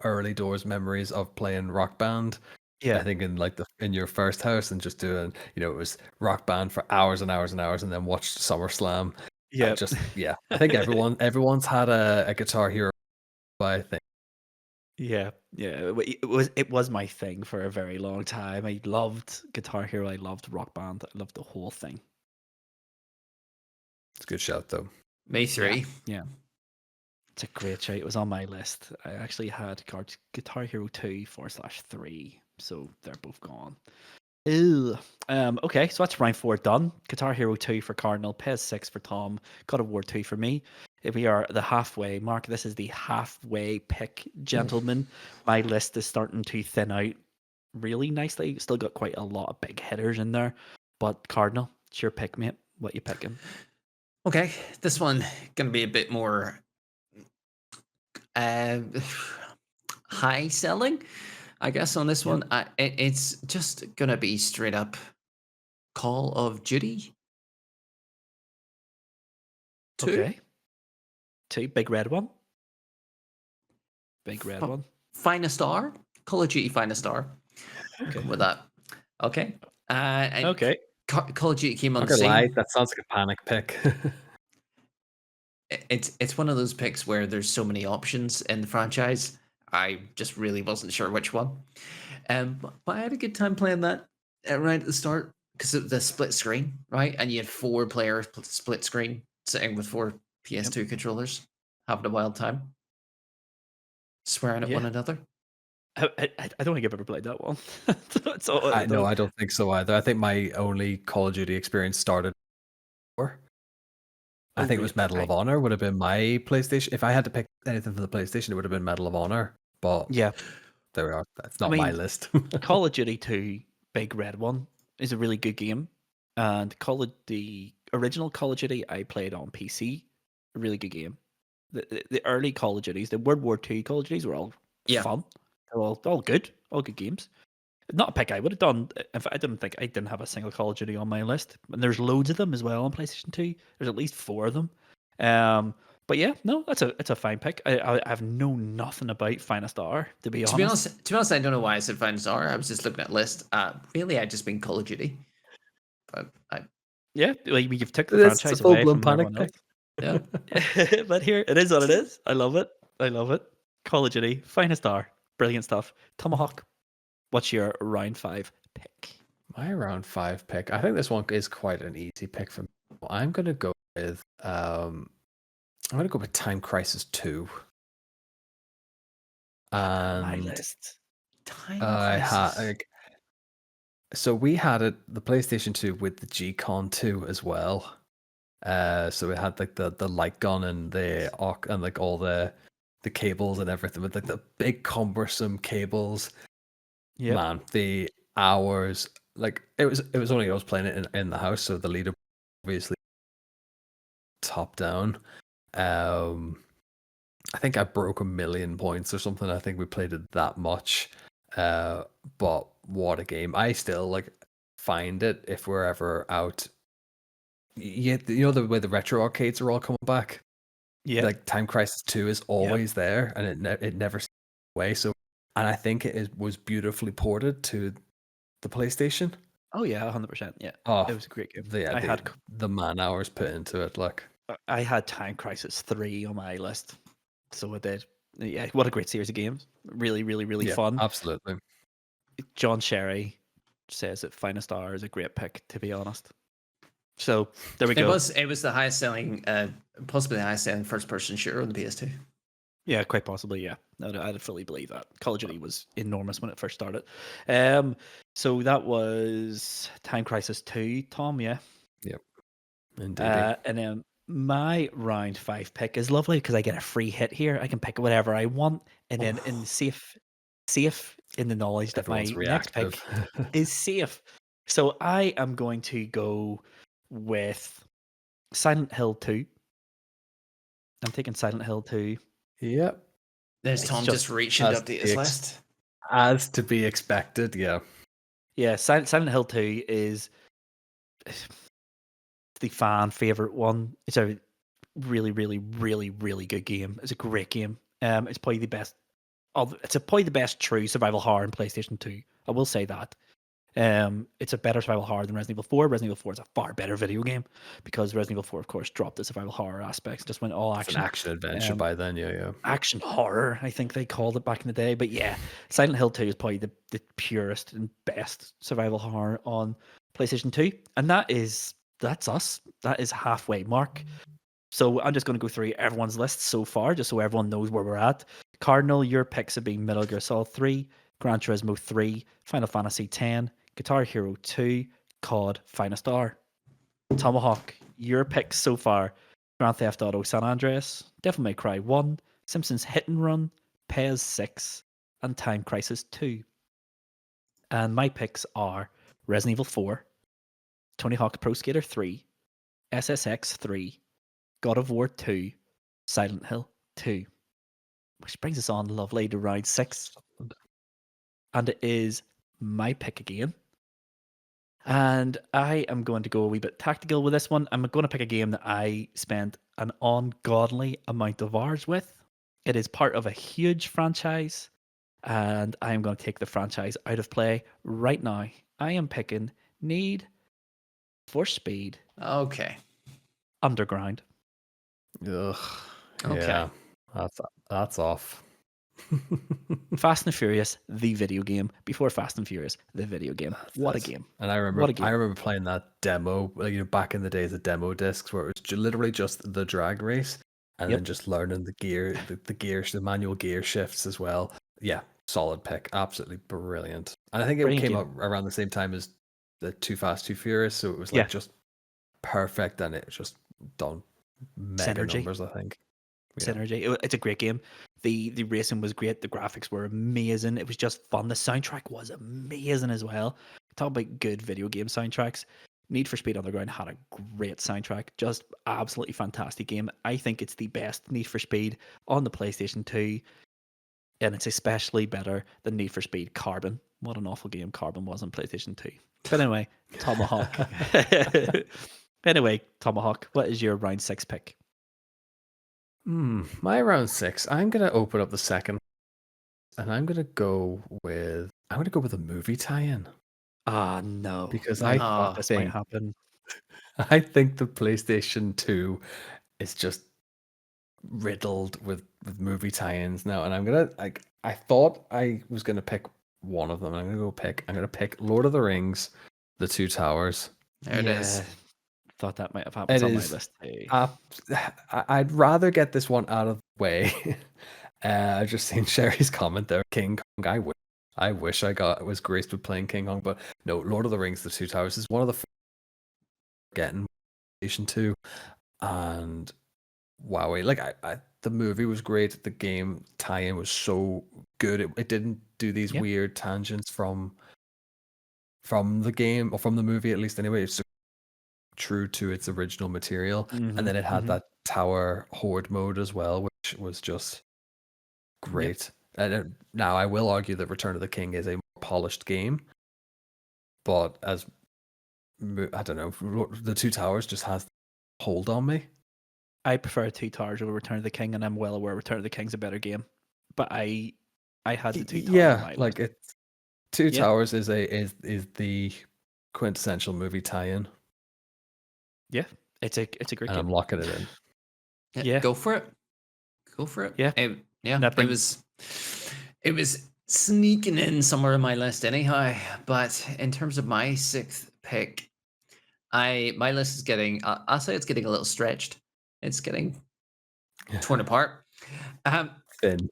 early doors memories of playing Rock Band. I Yeah. think in in your first house and just doing, it was Rock Band for hours and hours and hours, and then watched SummerSlam. Yeah. Yeah. I think everyone's had a Guitar Hero. I think Yeah, yeah. It was my thing for a very long time. I loved Guitar Hero. I loved Rock Band. I loved the whole thing. it's a good shout though. May 3. Yeah, it's a great show. It was on my list. I actually had Guitar Hero 2/3, so they're both gone. Ew. Okay, so that's round 4 done. Guitar Hero 2 for Cardinal, PS6 for Tom, God of War 2 for me. If we are the halfway mark, this is the halfway pick, gentlemen. My list is starting to thin out really nicely. Still got quite a lot of big hitters in there. But Cardinal, it's your pick, mate. What you picking? Okay, this one gonna be a bit more uh, high selling, I guess. On this Yeah. one, it's just gonna be straight up Call of Duty 2. Okay. 2, big red one. Big red Fi- one. Finest Hour, Call of Duty Finest Hour. Okay. With that, okay. And Okay. Call of Duty came on Not the gonna lie, scene. that sounds like a panic pick. It's one of those picks where there's so many options in the franchise. I just really wasn't sure which one. But I had a good time playing that right at the start because of the split screen, right? And you had 4 players split screen sitting with 4 PS2 controllers, having a wild time, swearing at one Yeah. another. I don't think I've ever played that one. So No, I don't think so either. I think my only Call of Duty experience started before. I Oh, think it was really? Medal of Honor would have been my PlayStation. If I had to pick anything for the PlayStation, it would have been Medal of Honor. But Yeah. there we are. That's I not my mean, list. Call of Duty 2, Big Red One, is a really good game. And the original Call of Duty I played on PC, a really good game. The early Call of Duties, the World War II Call of Duties were all Yeah. fun. They're all good. All good games. Not a pick I would have done. In fact, I didn't have a single Call of Duty on my list. And there's loads of them as well on PlayStation 2. There's at least 4 of them. But yeah, no, it's a fine pick. I have known nothing about Finest Hour, to be honest. To be honest, I don't know why I said Finest Hour. I was just looking at a list. Really, I just been Call of Duty. But Yeah, like you've took the It's a franchise away full-blown from panic everyone else. yeah. But here it is what it is. I love it. I love it. Call of Duty, Finest Hour, brilliant stuff. Tomahawk, what's your round 5 pick? My round 5 pick. I think this one is quite an easy pick for me. I'm gonna go with Time Crisis 2. My And list. Time I Crisis. had so we had the PlayStation 2 with the G-Con 2 as well. So it had like the light gun and the and like all the cables and everything with like the big cumbersome cables. Yeah. Man, the hours, like it was only I was playing it in the house, so the leader obviously top down. I think I broke 1,000,000 points or something. I think we played it that much. But what a game. I still like find it if we're ever out. Yeah, you know the way the retro arcades are all coming back? Yeah. Like Time Crisis 2 is always there and it never stays away. So, and I think was beautifully ported to the PlayStation. Oh yeah, 100%. Yeah. Oh, It was a great game. the man hours put into it, like. I had Time Crisis 3 on my list. So I did. Yeah, what a great series of games. Really, really, really Yeah, fun. absolutely. John Sherry says that Finest Hour is a great pick, to be honest. So there we go. It was the highest selling, possibly the highest selling first person shooter on the PS2. Yeah, quite possibly. Yeah, I'd fully believe that. Call of Duty was enormous when it first started. So that was Time Crisis 2, Tom. Yeah. Yep. Indeed. And then my round 5 pick is lovely because I get a free hit here. I can pick whatever I want, and then in safe safe in the knowledge that my Everyone's next pick reactive. is safe. So I am going to go with Silent Hill 2. I'm taking Silent Hill 2. Yep. There's It's Tom just just reaching to as update the his ex- list. As to be expected, yeah. Yeah, Silent Hill 2 is the fan favorite one. It's a really, really, really, really good game. It's a great game. It's probably the best. Probably the best true survival horror in PlayStation 2. I will say that. It's a better survival horror than Resident Evil 4. Resident Evil 4 is a far better video game because Resident Evil 4, of course, dropped the survival horror aspects, just went all It's an action. action adventure by then, yeah. Action horror, I think they called it back in the day. But yeah, Silent Hill 2 is probably the purest and best survival horror on PlayStation 2. And that's us. That is halfway mark. So I'm just going to go through everyone's list so far, just so everyone knows where we're at. Cardinal, your picks have been Metal Gear Solid 3, Gran Turismo 3, Final Fantasy 10, Guitar Hero 2, COD, Finest Hour. Tomahawk, your picks so far: Grand Theft Auto San Andreas, Devil May Cry 1, Simpsons Hit and Run, PES 6, and Time Crisis 2. And my picks are Resident Evil 4, Tony Hawk Pro Skater 3, SSX 3, God of War 2, Silent Hill 2. Which brings us on lovely to round 6. And it is my pick again. And I am going to go a wee bit tactical with this one. I'm going to pick a game that I spent an ungodly amount of hours with. It is part of a huge franchise, and I am going to take the franchise out of play right now. I am picking Need for Speed Okay. Underground. Ugh. Okay. Yeah. That's off. Fast and Furious, the video game. Before Fast and Furious, the video game. What a game. And I What a game. remember playing that demo, back in the days of demo discs where it was literally just the drag race and Yep. then just learning the gear, the manual gear shifts as well. Yeah, solid pick. Absolutely brilliant. And I think it Brilliant came game. out around the same time as the Too Fast, Too Furious, so it was Yeah. like just perfect, and it just done mega Synergy. numbers, I think. Yeah. Synergy. It's a great game. The racing was great. The graphics were amazing. It was just fun. The soundtrack was amazing as well. Talk about good video game soundtracks. Need for Speed Underground had a great soundtrack. Just absolutely fantastic game. I think it's the best Need for Speed on the PlayStation 2. And it's especially better than Need for Speed Carbon. What an awful game Carbon was on PlayStation 2. But anyway, Tomahawk. Anyway, Tomahawk, what is your round 6 pick? My round 6. I'm gonna open up the second, and I'm gonna go with a movie tie-in. Ah, no. Because I I thought this might think happen. I think the PlayStation 2 is just riddled with movie tie-ins now, and I'm gonna I thought I was gonna pick one of them. I'm gonna pick Lord of the Rings, The Two Towers. There it is. Thought that might have happened It on my is list too. I'd rather get this one out of the way. I've just seen Sherry's comment there. King Kong. I wish I was graced with playing King Kong, but no. Lord of the Rings: The Two Towers is one of the first getting PlayStation 2, and wow, the movie was great. The game tie-in was so good. It didn't do these Yeah. weird tangents from the game or from the movie, at least anyway. It's so true to its original material, and then it had that tower horde mode as well, which was just great. And now I will argue that Return of the King is a more polished game, but I don't know, The Two Towers just has hold on me. I prefer Two Towers over Return of the King, and I'm well aware Return of the King's a better game. But I had the Two Towers. Yeah, like list. it's Two Towers is the quintessential movie tie-in. Yeah, it's a great And I'm game. locking it in. Yeah. Go for it. Go for it. Yeah. It was sneaking in somewhere in my list anyhow. But in terms of my 6th pick, my list is getting I'll say it's getting a little stretched. It's getting torn apart. Thin.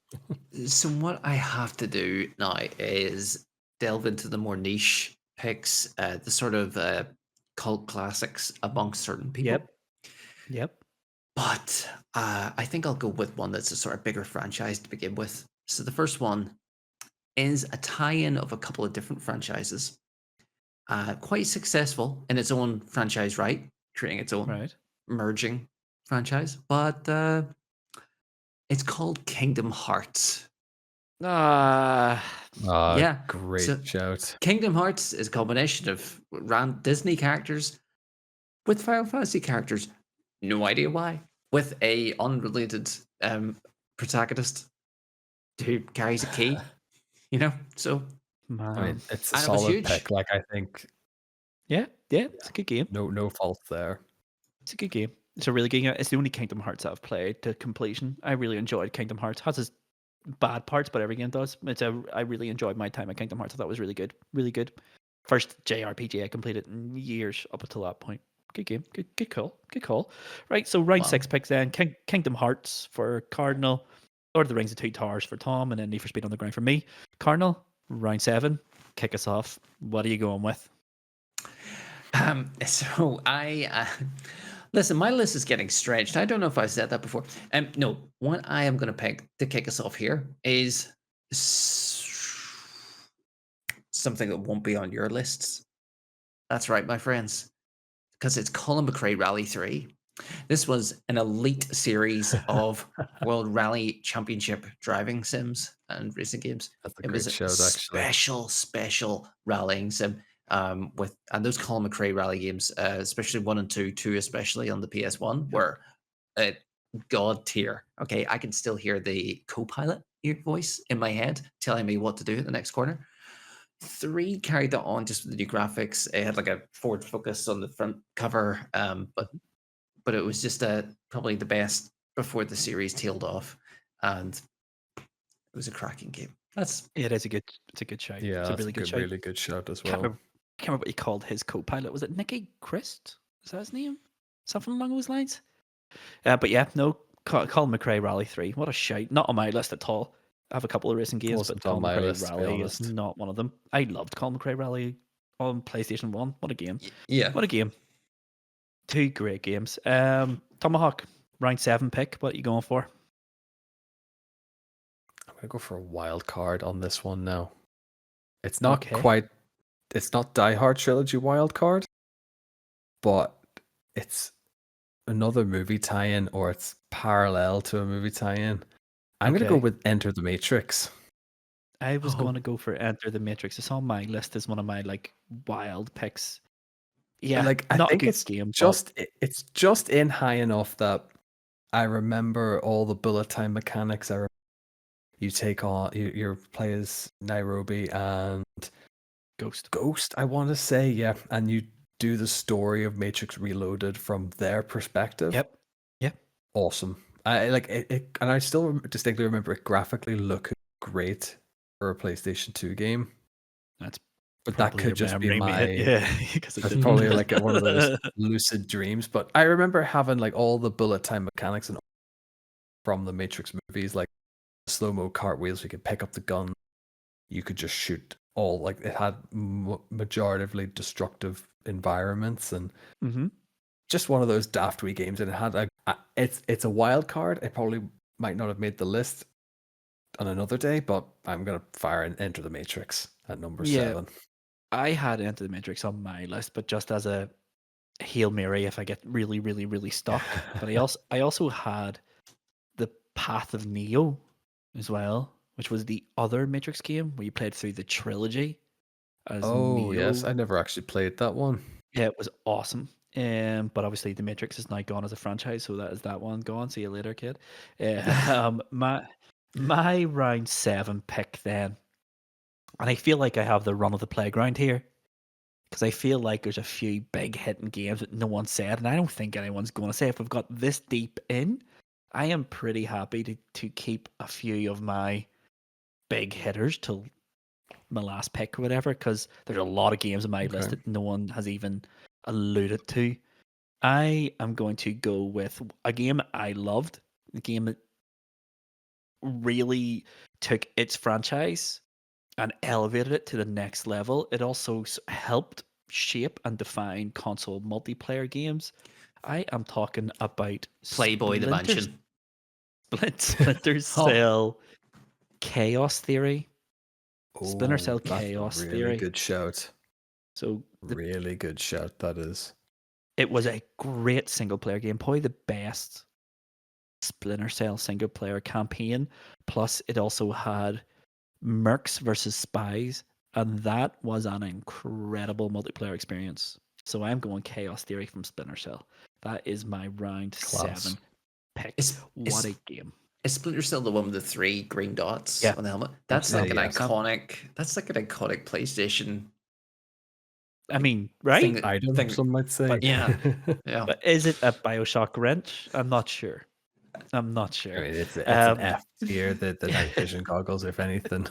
So what I have to do now is delve into the more niche picks, the sort of cult classics amongst certain people. Yep. But I think I'll go with one that's a sort of bigger franchise to begin with. So the first one is a tie-in of a couple of different franchises. Quite successful in its own franchise, right? Creating its own Right. merging franchise, but it's called Kingdom Hearts. Ah, Yeah. Great So shout. Kingdom Hearts is a combination of Disney characters with Final Fantasy characters. No idea why. With a unrelated protagonist who carries a key, So I man. mean, it's a and it was solid huge. pick. Like, I think Yeah, it's a good game. no fault there. It's a good game. It's a really good game. It's the only Kingdom Hearts I've played to completion. I really enjoyed Kingdom Hearts. Has its bad parts, but every game does. I really enjoyed my time at Kingdom Hearts. I thought it was really good. Really good. First JRPG I completed in years up until that point. Good game. Good call. Good call. Right, so round Wow. 6 picks then. Kingdom Hearts for Cardinal. Lord of the Rings: The Two Towers for Tom, and then Need for Speed Underground for me. Cardinal, round 7. Kick us off. What are you going with? So I listen. My list is getting stretched. I don't know if I said that before. No, what I am going to pick to kick us off here is something that won't be on your lists. That's right, my friends, because it's Colin McRae Rally 3. This was an elite series of World Rally Championship driving sims and racing games. That's a It great was a shout, actually. special rallying sim and those Colin McRae rally games, especially 1 and 2 especially on the PS1, were god tier. Okay, I can still hear the co-pilot voice in my head telling me what to do at the next corner. 3 carried that on just with the new graphics. It had like a Ford Focus on the front cover, but it was just probably the best before the series tailed off, and it was a cracking game. It's It's a good shout. Yeah, It's a that's really a good good, shout. really good shout as Can't well. remember, can't remember what he called his co-pilot. Was it Nicky Christ? Is that his name? Something along those lines. But yeah, no, Colin McRae Rally 3. What a shout. Not on my list at all. I have a couple of racing games, Wasn't but on Colin my McRae list, to be Rally is honest. not one of them. I loved Colin McRae Rally on PlayStation 1. What a game. Yeah. What a game. 2 great games. Tomahawk, round 7 pick. What are you going for? I'm gonna go for a wild card on this one now. It's not Okay. it's not Die Hard trilogy wild card, but it's another movie tie-in, or it's parallel to a movie tie-in. I'm gonna go Okay. with Enter the Matrix. I was Oh. going to go for Enter the Matrix. It's on my list as one of my wild picks. Yeah, Like, I not a think good it's game, it's just in high enough that I remember all the bullet time mechanics. You take on you play as Nairobi and Ghost. I want to say, yeah, and you do the story of Matrix Reloaded from their perspective. Yep. Awesome. I like it, and I still distinctly remember it graphically looking great for a PlayStation 2 game. That's But that probably could your just be memory, mate. my Yeah, because it that's didn't. probably like one of those lucid dreams. But I remember having like all the bullet time mechanics and from the Matrix movies, like slow-mo cartwheels. You could pick up the gun. You could just shoot all, like, it had majoritively destructive environments, and Mm-hmm. just one of those daft wee games. And it had it's a wild card. It probably might not have made the list on another day, but I'm gonna fire and Enter the Matrix at number Yeah. 7. I had Enter the Matrix on my list, but just as a Hail Mary if I get really, really, really stuck. But I also had the Path of Neo as well, which was the other Matrix game where you played through the trilogy as Oh yes, Neo. I never actually played that one. Yeah, it was awesome. But obviously, the Matrix is now gone as a franchise, so that is that one gone. See you later, kid. My round 7 pick then, and I feel like I have the run of the playground here because I feel like there's a few big hitting games that no one said, and I don't think anyone's going to say. If we've got this deep in, I am pretty happy to keep a few of my big hitters till my last pick or whatever, because there's a lot of games on my list Okay. that no one has even alluded to. I am going to go with a game I loved, a game that really took its franchise and elevated it to the next level. It also helped shape and define console multiplayer games. I am talking about Playboy the Mansion. Splinter Oh. Cell Chaos Theory. Splinter Oh, Cell that's a Chaos really Theory. good shout. So Really good shout, that is. it was a great single player game, probably the best Splinter Cell single player campaign. Plus, it also had mercs versus spies, and that was an incredible multiplayer experience. So I'm going Chaos Theory from Splinter Cell. That is my round Class. 7 pick. Is, What is, a game! is Splinter Cell the one with the 3 green dots Yeah. on the helmet? That's like an Yes. iconic. That's like an iconic PlayStation I mean, right? thing. Item, some might say. But- Yeah, yeah. But is it a Bioshock wrench? I'm not sure. I mean, it's an F tier, the night vision goggles, if anything.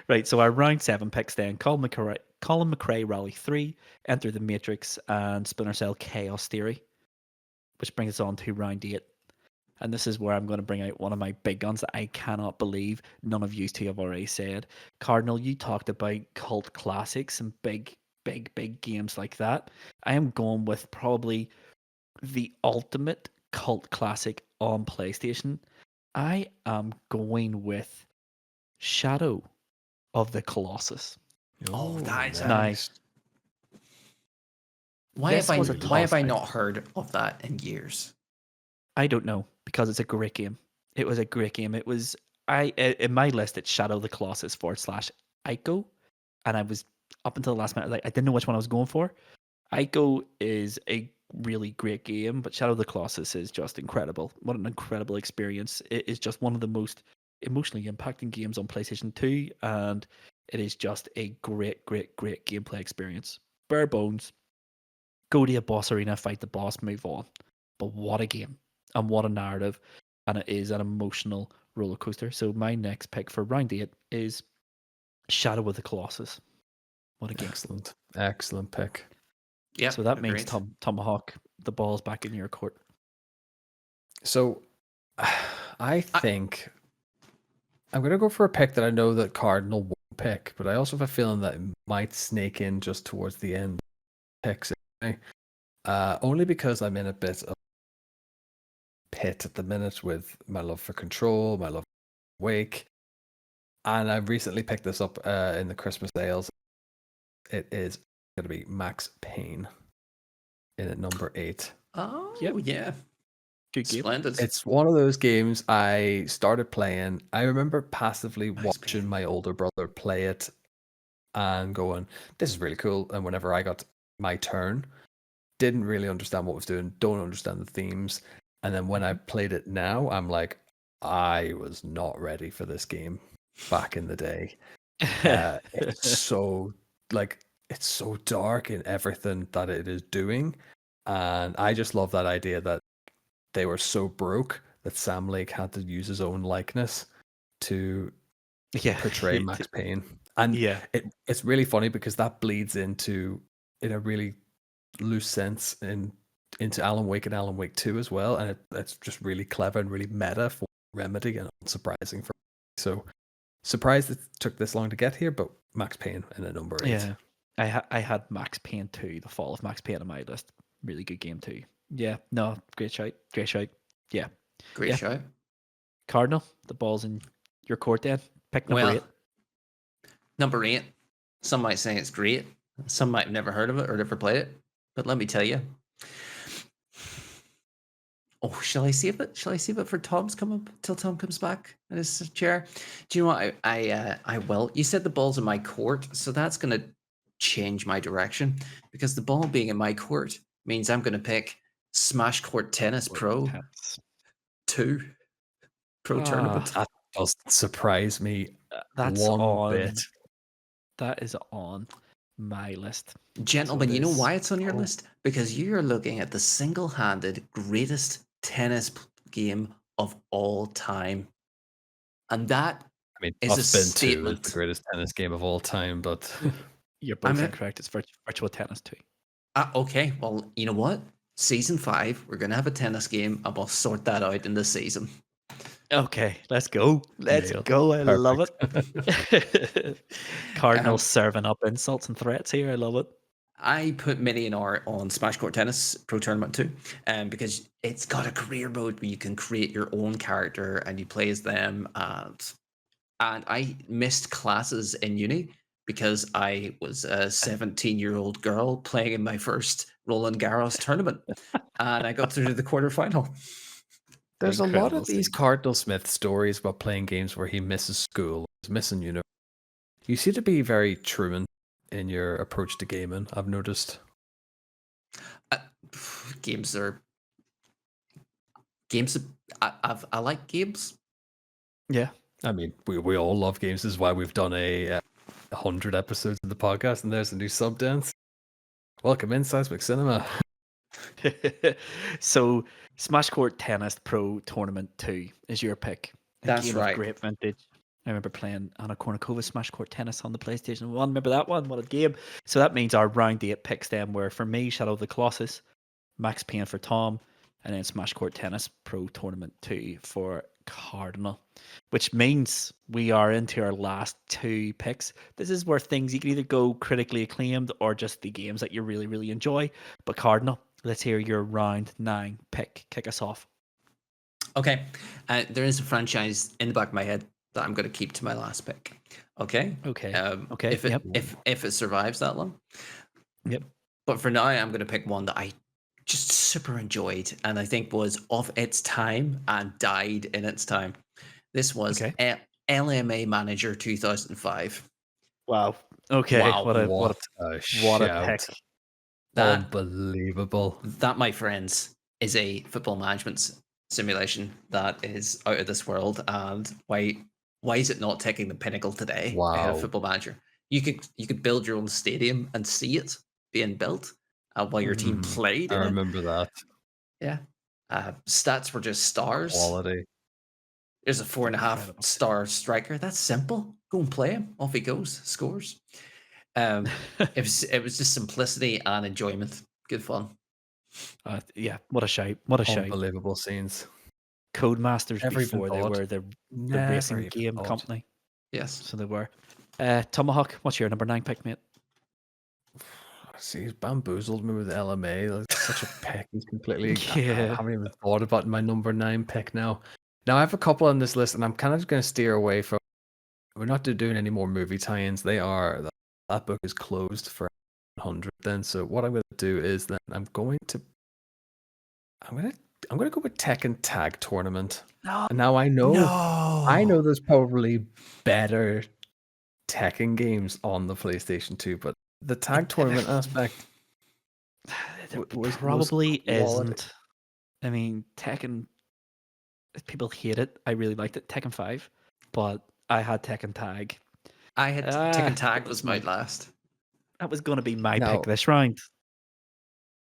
Right, so our round 7 picks then Colin McRae Rally 3, Enter the Matrix, and Splinter Cell Chaos Theory, which brings us on to round 8. And this is where I'm going to bring out one of my big guns that I cannot believe none of you two have already said. Cardinal, you talked about cult classics and big games like that. I am going with probably the ultimate cult classic on PlayStation. I am going with Shadow of the Colossus. Oh, that is nice. Why This have was I a why have I toss-out. not heard of that in years? I don't know, because it's a great game. It was a great game. It was in my list it's Shadow of the Colossus / Ico, and I was up until the last minute like I didn't know which one I was going for. Ico is a really great game, but Shadow of the Colossus is just incredible. What an incredible experience. It is just one of the most emotionally impacting games on PlayStation 2, and it is just a great gameplay experience. Bare bones. Go to a boss arena, fight the boss, move on. But what a game. And what a narrative. And it is an emotional roller coaster. So my next pick for round 8 is Shadow of the Colossus. What a game. Excellent pick. Yeah. So that means Tomahawk, the ball's back in your court. So I think I'm going to go for a pick that I know that Cardinal won't pick, but I also have a feeling that it might snake in just towards the end picks. Only because I'm in a bit of pit at the minute with my love for Control, my love for Wake, and I've recently picked this up in the Christmas sales. It is going to be Max Payne in at number 8. Oh, Yep. yeah. Good game. Splendid. It's one of those games I started playing. I remember passively Max watching Payne. my older brother play it and going, this is really cool. And whenever I got my turn, didn't really understand what was doing, don't understand the themes. And then when I played it now, I'm like, I was not ready for this game back in the day. It's so it's so dark in everything that it is doing. And I just love that idea that they were so broke that Sam Lake had to use his own likeness to portray Max Payne. And it's really funny because that bleeds into, in a really loose sense, into Alan Wake and Alan Wake 2 as well. And it's just really clever and really meta for Remedy and unsurprising for me. So surprised it took this long to get here, but Max Payne in at number 8. Yeah. I had Max Payne 2, The Fall of Max Payne on my list. Really good game too. Yeah, no, great shout. Yeah. Great shout. Cardinal, the ball's in your court then. Pick number 8. Number 8. Some might say it's great. Some might have never heard of it or never played it. But let me tell you. Oh, shall I save it? Shall I save it for Tom's come up till Tom comes back in his chair? Do you know what? I will. You said the ball's in my court, so that's gonna change my direction because the ball being in my court means I'm gonna pick Smash Court Tennis Pro 2 Pro Tournament. That doesn't surprise me That's one on. bit. That is on my list. Gentlemen, So you know this- why it's on your list? Because you're looking at the single-handed greatest tennis game of all time. And that I mean, is a Tough Spin 2 is statement. the greatest tennis game of all time, but You're both I'm a- incorrect. It's Virtual Tennis 2. Okay, well, you know what? Season 5, we're going to have a tennis game and we'll sort that out in this season. Okay, let's go. Let's Nailed. go. I love Perfect. it. Cardinal serving up insults and threats here. I love it. I put many an hour on Smash Court Tennis Pro Tournament 2 because it's got a career mode where you can create your own character and you play as them. And and I missed classes in uni because I was a 17-year-old girl playing in my first Roland Garros tournament, and I got through to the quarterfinal. There's a lot Incredible of these scene. Cardinal Smith stories about playing games where he misses school, he's missing, You seem to be very Truman in your approach to gaming, I've noticed. Uh, games are games. I like games. Yeah. I mean, we all love games. This is why we've done 100 episodes of the podcast, and there's a new sub dance. Welcome in, Seismic Cinema. So, Smash Court Tennis Pro Tournament 2 is your pick. A That's game right. of great vintage. I remember playing Anna Kournikova Smash Court Tennis on the PlayStation 1. Remember that one? What a game. So that means our round 8 picks then were, for me, Shadow of the Colossus, Max Payne for Tom, and then Smash Court Tennis Pro Tournament 2 for Cardinal, which means we are into our last 2 picks. This is where things you can either go critically acclaimed or just the games that you really, really enjoy. But Cardinal, let's hear your round 9 pick. Kick us off. Okay, there is a franchise in the back of my head that I'm going to keep to my last pick. Okay. Okay. Okay. If it survives that long. Yep. But for now, I'm going to pick one that I just super enjoyed and I think was of its time and died in its time. This was LMA Manager 2005. Wow. Okay. Wow. What a shout. pick. Unbelievable. That, my friends, is a football management simulation that is out of this world. And why is it not taking the pinnacle today? Wow. Football Manager. You could build your own stadium and see it being built while your team played. I remember that. Yeah. Stats were just stars. Quality. There's a 4.5 star striker. That's simple. Go and play him. Off he goes. Scores. It was just simplicity and enjoyment. Good fun. Yeah, what a shout. What a shout. Unbelievable scenes. Codemasters Never even before they thought. were the Never racing even game thought. company. Yes. So they were. Tomahawk, what's your number 9 pick, mate? See, he's bamboozled me with LMA. Like, such a pick. He's completely. Yeah. I haven't even thought about my number 9 pick now. Now I have a couple on this list, and I'm kind of going to steer away from. We're not doing any more movie tie-ins. That book is closed for 100. Then, so what I'm going to do is then I'm going to go with Tekken Tag Tournament. No. And now I know No. there's probably better Tekken games on the PlayStation 2, but the tag tournament aspect probably isn't. I mean, Tekken, people hate it. I really liked it. Tekken 5, but I had Tekken Tag. I had Tekken Tag was my last. That was going to be my pick this round.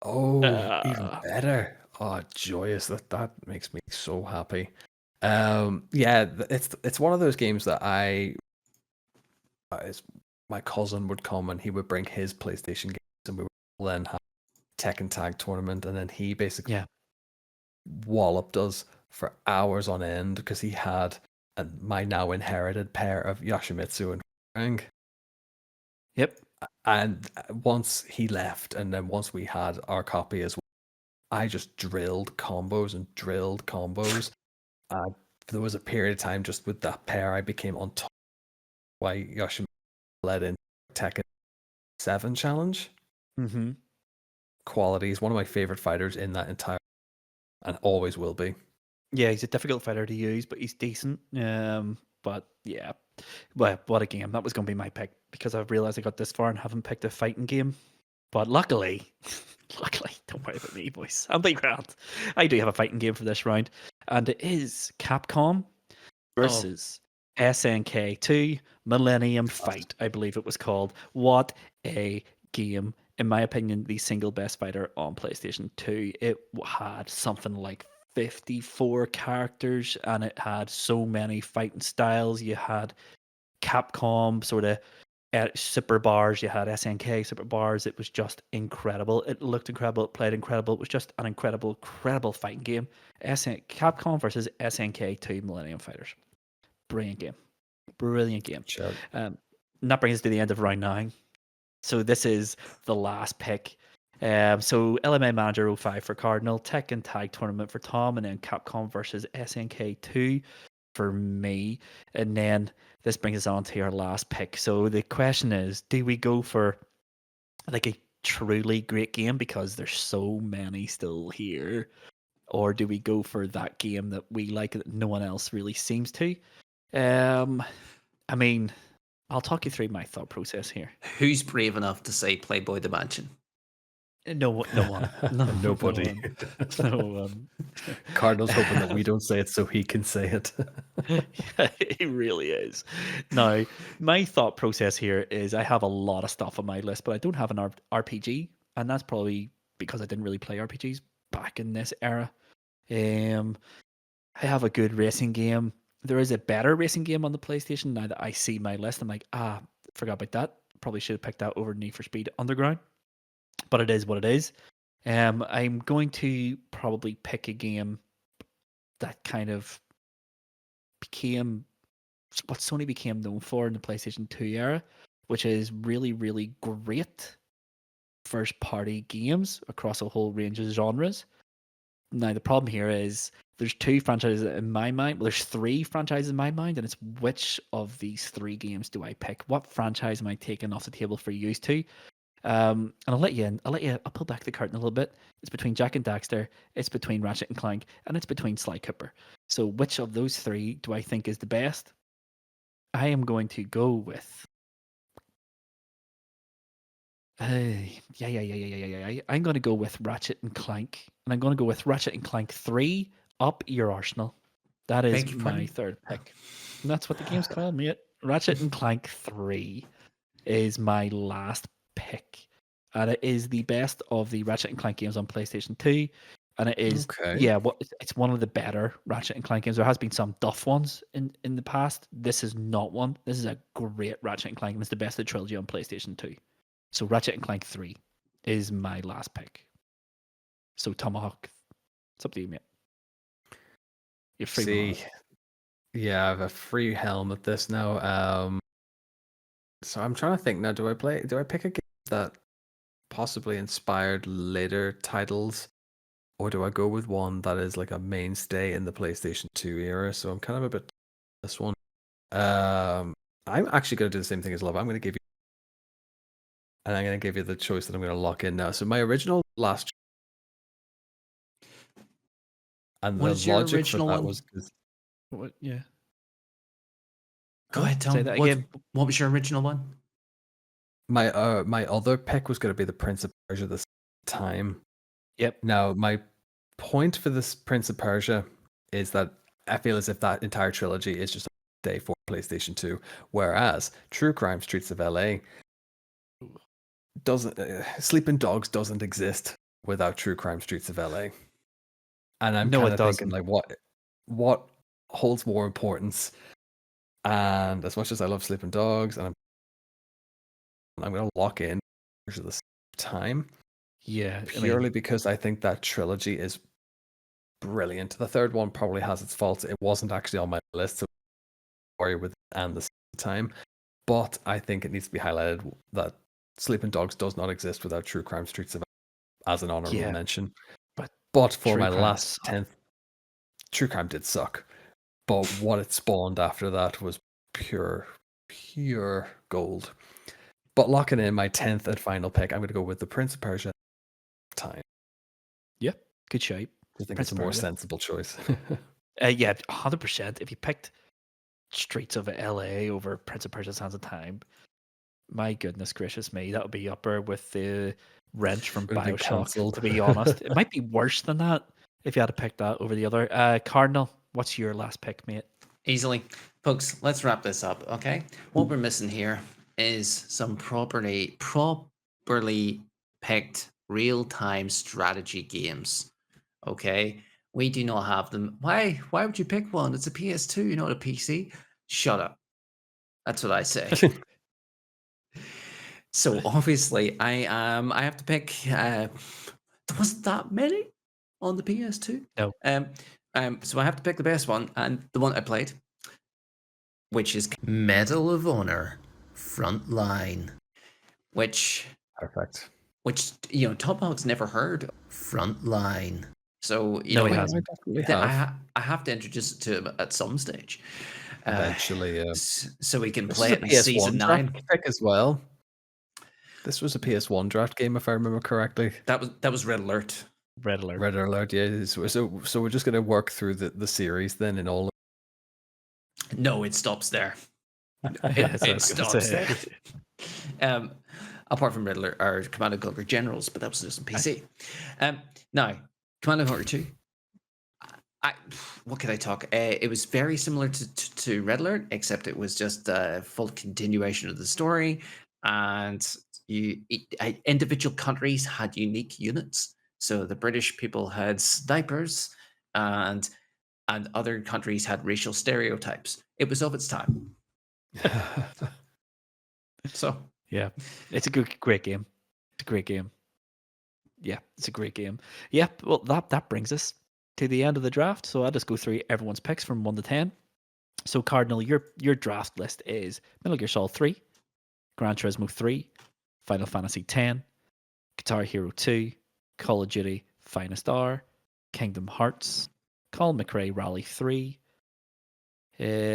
Oh, even better. Oh, joyous. That makes me so happy. Yeah, it's one of those games that my cousin would come and he would bring his PlayStation games and we would then have Tekken Tag Tournament, and then he basically walloped us for hours on end because he had my now inherited pair of Yoshimitsu and Farang. Yep. And once he left, and then once we had our copy as well, I just drilled combos. There was a period of time just with that pair I became on top. Why Yoshimitsu led in Tekken 7 challenge. Mm-hmm. Quality. He's one of my favorite fighters in that entire, and always will be. Yeah, he's a difficult fighter to use, but he's decent. But yeah, well, what a game. That was going to be my pick because I've realized I got this far and haven't picked a fighting game. But luckily, don't worry about me, boys. I'll be grand. I do have a fighting game for this round, and it is Capcom versus SNK 2 Millennium Fight, I believe it was called. What a game. In my opinion, the single best fighter on PlayStation 2. It had something like 54 characters and it had so many fighting styles. You had Capcom sort of super bars, you had SNK super bars. It was just incredible. It looked incredible, it played incredible. It was just an incredible fighting game. Capcom versus SNK 2 Millennium Fighters. Brilliant game. Sure. And that brings us to the end of round 9. So this is the last pick. So LMA Manager 05 for Cardinal, Tekken Tag Tournament for Tom, and then Capcom versus SNK 2. for me. And then this brings us on to our last pick. So the question is, do we go for like a truly great game because there's so many still here, or do we go for that game that we like that no one else really seems to? I mean, I'll talk you through my thought process here. Who's brave enough to say Playboy the Mansion? No one. No, Nobody. No one. Cardinal's hoping that we don't say it so he can say it. Yeah, it really is. Now, my thought process here is I have a lot of stuff on my list, but I don't have an RPG, and that's probably because I didn't really play RPGs back in this era. I have a good racing game. There is a better racing game on the PlayStation. Now that I see my list, I'm like, forgot about that. Probably should have picked that over Need for Speed Underground, but it is what it is. I'm going to probably pick a game that kind of became what Sony became known for in the PlayStation 2 era, which is really, really great first party games across a whole range of genres. Now, the problem here is there's two franchises in my mind. Well, there's three franchises in my mind, and it's which of these three games do I pick? What franchise am I taking off the table for you two? And I'll let you in. I'll pull back the curtain a little bit. It's between Jak and Daxter, it's between Ratchet and Clank, and it's between Sly Cooper. So which of those three do I think is the best? I am going to go with. I'm going to go with Ratchet and Clank, and I'm going to go with Ratchet and Clank 3. Up your arsenal. That is Beg your my pardon? third pick. And that's what the game's called, mate. Ratchet and Clank 3 is my last pick, and it is the best of the Ratchet and Clank games on PlayStation 2. And it is, Okay. it's one of the better Ratchet and Clank games. There has been some duff ones in the past. This is not one. This is a great Ratchet and Clank, and it's the best of the trilogy on PlayStation 2. So Ratchet and Clank 3 is my last pick. So Tomahawk, it's up to you, mate. You're free. See, yeah, I have a free helm at this now. So I'm trying to think now. Do I pick a game that possibly inspired later titles, or do I go with one that is like a mainstay in the PlayStation 2 era? So I'm kind of a bit this one. I'm actually going to do the same thing as Love. I'm going to give you, and I'm going to give you the choice that I'm going to lock in now. So my original last, and What the is your logic original for that one? was 'cause What? Yeah. Go ahead, Tom. Say that again. What was your original one? my other pick was going to be the Prince of Persia this time. Yep. Now, my point for this Prince of Persia is that I feel as if that entire trilogy is just a day for PlayStation 2, whereas True Crime Streets of LA doesn't. Sleeping Dogs doesn't exist without True Crime Streets of LA, and I'm No, kind it of thinking doesn't. like, what holds more importance? And as much as I love Sleeping Dogs, and I'm going to lock in for this time. Yeah. Purely because I think that trilogy is brilliant. The third one probably has its faults. It wasn't actually on my list, so worry with it and the time. But I think it needs to be highlighted that Sleeping Dogs does not exist without True Crime Streets of as an honorable mention. But for my last 10th, True Crime did suck. But what it spawned after that was pure gold. But locking in my 10th and final pick, I'm going to go with the Prince of Persia time. Yep. Good shape. I think it's a more sensible choice. Yeah, 100%. If you picked Streets of LA over Prince of Persia: Sands of Time, my goodness gracious me, that would be up there with the wrench from BioShock, to be honest. It might be worse than that if you had to pick that over the other. Cardinal, what's your last pick, mate? Easily. Folks, let's wrap this up, okay? What we're missing here is some properly picked real-time strategy games. Okay? We do not have them. Why would you pick one? It's a PS2, not a PC. Shut up. That's what I say. So obviously I have to pick there wasn't that many on the PS2. No. So I have to pick the best one, and the one I played, which is Medal of Honor Frontline, which Perfect. Which Tomahawk's never heard of. Frontline. So you No, know, he I hasn't. definitely I, have. I have to introduce it to him at some stage, Eventually, yeah. so we can This play was a it in season PS1 draft 9. pick as well. This was a PS1 draft game, if I remember correctly. That was Red Alert. Red alert. Red Alert, yeah. So we're just gonna work through the series then in all. No, it stops there. Yeah, so I It was gonna stops say. there. Apart from Red Alert or Command and Conquer Generals, but that was just on PC. Now, Command and Conquer 2. What could I talk? It was very similar to Red Alert, except it was just a full continuation of the story, and individual countries had unique units. So the British people had snipers, and other countries had racial stereotypes. It was of its time. So Yeah, it's a great game. It's a great game. Yeah, it's a great game. Yeah, well, that brings us to the end of the draft. So I'll just go through everyone's picks from 1 to 10. So Cardinal, your draft list is Metal Gear Solid 3, Gran Turismo 3, Final Fantasy 10, Guitar Hero 2, Call of Duty Finest Hour, Kingdom Hearts, Colin McRae Rally 3,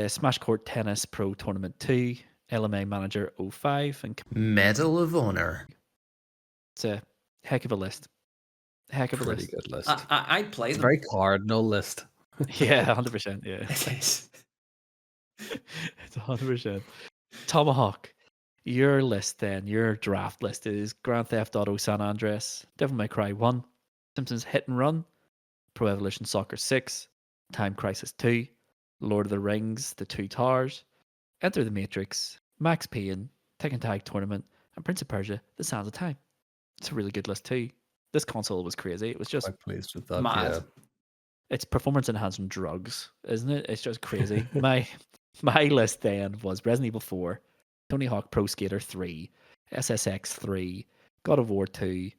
Smash Court Tennis Pro Tournament 2, LMA Manager 05, and Medal of Honor. it's a heck of a list. Heck of a Pretty list. good list. I'd play It's a them. very cardinal list. Yeah, 100%. Yeah, It is. it's 100%. Tomahawk, your list then, your draft list is Grand Theft Auto San Andreas, Devil May Cry 1, Simpsons Hit and Run, Pro Evolution Soccer 6, Time Crisis 2, Lord of the Rings, The Two Towers, Enter the Matrix, Max Payne, Tekken Tag Tournament, and Prince of Persia, The Sands of Time. It's a really good list too. This console was crazy. It was just, Quite pleased with that. Mad. Yeah. it's performance enhancing drugs, isn't it? It's just crazy. my list then was Resident Evil 4, Tony Hawk Pro Skater 3, SSX 3, God of War 2,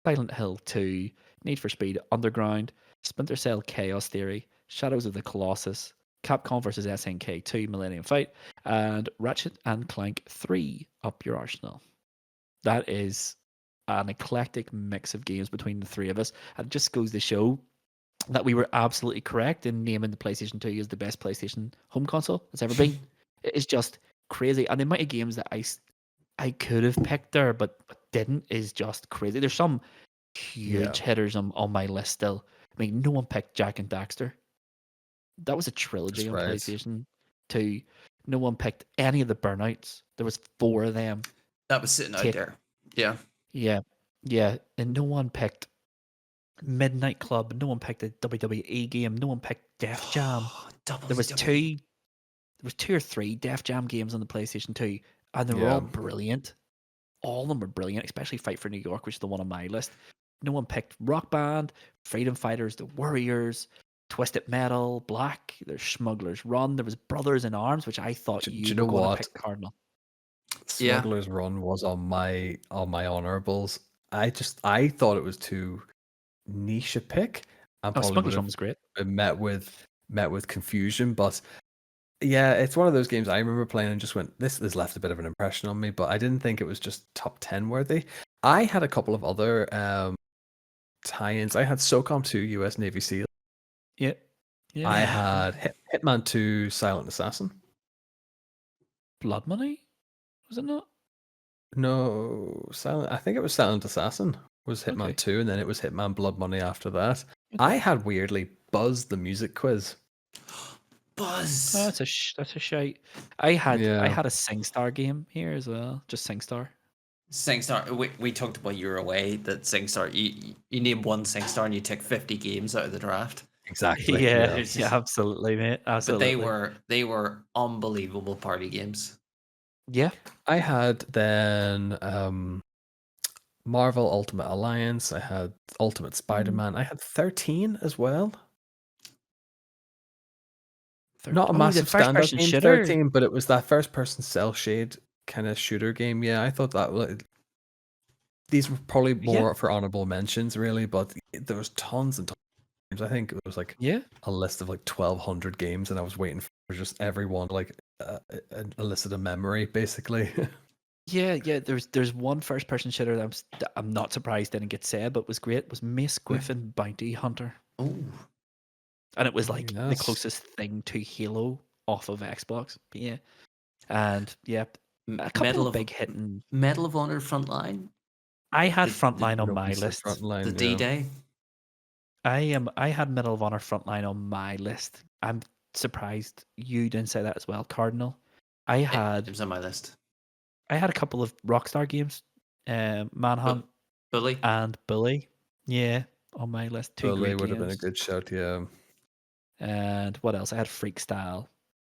Silent Hill 2, Need for Speed Underground, Splinter Cell Chaos Theory, Shadows of the Colossus, Capcom vs SNK 2 Millennium Fight, and Ratchet and Clank 3 Up Your Arsenal. That is an eclectic mix of games between the three of us. And it just goes to show that we were absolutely correct in naming the PlayStation 2 as the best PlayStation home console that's ever been. It is just crazy. And the amount of games that I could have picked there but didn't is just crazy. There's some huge hitters on my list still. I mean, no one picked Jack and Daxter. That was a trilogy That's on right. PlayStation 2. No one picked any of the Burnouts. There was 4 of them. That was sitting out Kit. there. Yeah. Yeah. Yeah. And no one picked Midnight Club. No one picked a WWE game. No one picked Def Jam. There was two or three Def Jam games on the PlayStation 2, and they were all Yeah. brilliant. All of them were brilliant, especially Fight for New York, which is the one on my list. No one picked Rock Band, Freedom Fighters, The Warriors, Twisted Metal, Black. There's Smuggler's Run. There was Brothers in Arms, which I thought Do you you were know going to what? pick Cardinal. Yeah. Smuggler's Run was on my honorables. I thought it was too niche a pick, and Oh, probably would Smuggler's Run have was great. been met with confusion. But yeah, it's one of those games I remember playing and just went, this has left a bit of an impression on me. But I didn't think it was just top 10 worthy. I had a couple of other tie-ins. I had SOCOM 2 US Navy SEAL. Yeah. Yeah. I had Hitman 2 Silent Assassin. Blood Money? Was it not? No, I think it was Silent Assassin was Hitman Okay. 2, and then it was Hitman Blood Money after that. Okay. I had weirdly Buzz the Music Quiz. Buzz. Oh, that's a shite. I had Yeah. a SingStar game here as well, just SingStar. SingStar. We talked about your away that SingStar. You name one SingStar and you take 50 games out of the draft. Exactly. Yeah, absolutely, mate. Absolutely. But they were unbelievable party games. Yeah. I had then Marvel Ultimate Alliance. I had Ultimate Spider-Man. I had 13 as well. Not a massive standout game, shooter. 13, but it was that first-person cell shade kind of shooter game. Yeah, I thought that these were probably more for honorable mentions, really, but there was tons and tons of games. I think it was like a list of like 1,200 games, and I was waiting for just everyone like elicit a memory, basically. Yeah. There's one first person shooter that I'm not surprised didn't get said, but was great. Was Mace Griffin Bounty Hunter. Oh, and it was like the Yes. closest thing to Halo off of Xbox. But yeah, and yeah, a couple Medal of of big hitting. Medal of Honor Frontline, I had the Frontline on Nope, my it's the list. front line, the yeah. D-Day. I had Medal of Honor Frontline on my list. I'm surprised you didn't say that as well, Cardinal. I It had was on my list. I had a couple of Rockstar games, Manhunt Bully. and Bully. Yeah, on my list. Two Bully great would have been a games. good shout, yeah. And what else? I had Freakstyle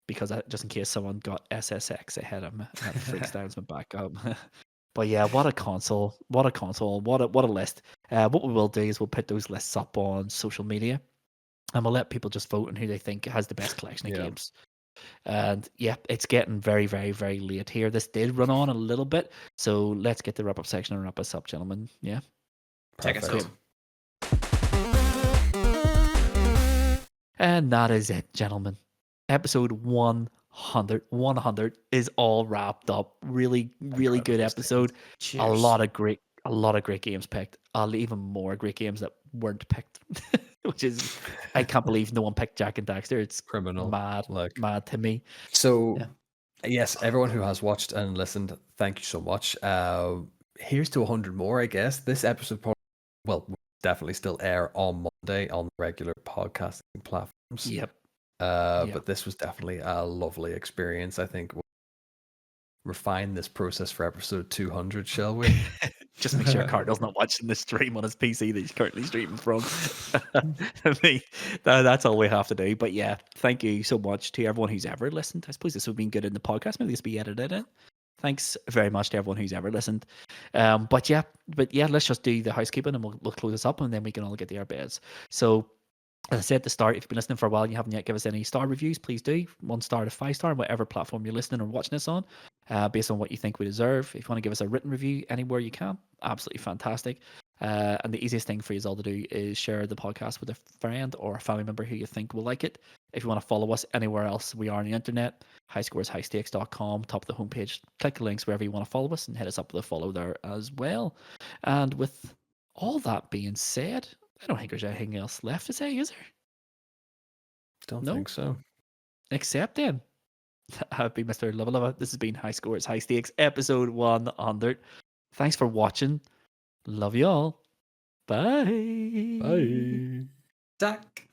because just in case someone got SSX ahead of me, I had Freakstyle as my backup. But yeah, what a console! What a console! What a list! What we will do is we'll put those lists up on social media, and we'll let people just vote on who they think has the best collection of Yeah. games. And yeah, it's getting very, very, very late here. This did run on a little bit, so let's get the wrap up section and wrap us up, gentlemen. Yeah. Take us Perfect. home. And that is it, gentlemen. Episode 100. 100 is all wrapped up. Really, really good Incredible episode. Cheers. A lot of great games picked. Even more great games that weren't picked. Which is, I can't believe no one picked Jack and Daxter. It's Criminal. mad to me. So, Yeah. yes, everyone who has watched and listened, thank you so much. Here's to 100 more, I guess. This episode probably, will definitely still air on Monday on regular podcasting platforms. Yep. But this was definitely a lovely experience. I think we'll refine this process for episode 200, shall we? Just make sure Cardinal's not watching the stream on his PC that he's currently streaming from. I mean, that's all we have to do. But yeah, thank you so much to everyone who's ever listened. I suppose this would have been good in the podcast. Maybe this will be edited in. Thanks very much to everyone who's ever listened. But yeah, let's just do the housekeeping and we'll close this up and then we can all get to our beds. So as I said at the start, if you've been listening for a while and you haven't yet given us any star reviews, please do. 1 star to 5 star, whatever platform you're listening or watching us on, based on what you think we deserve. If you want to give us a written review anywhere you can, absolutely fantastic. And the easiest thing for you all to do is share the podcast with a friend or a family member who you think will like it. If you want to follow us anywhere else we are on the internet, highscoreshighstakes.com, top of the homepage, click the links wherever you want to follow us and hit us up with a follow there as well. And with all that being said, I don't think there's anything else left to say, is there? Don't No. think so. Except then, I've been Mr. Lava. This has been High Scores, High Stakes, episode 100. Thanks for watching. Love you all. Bye. Bye. Zach.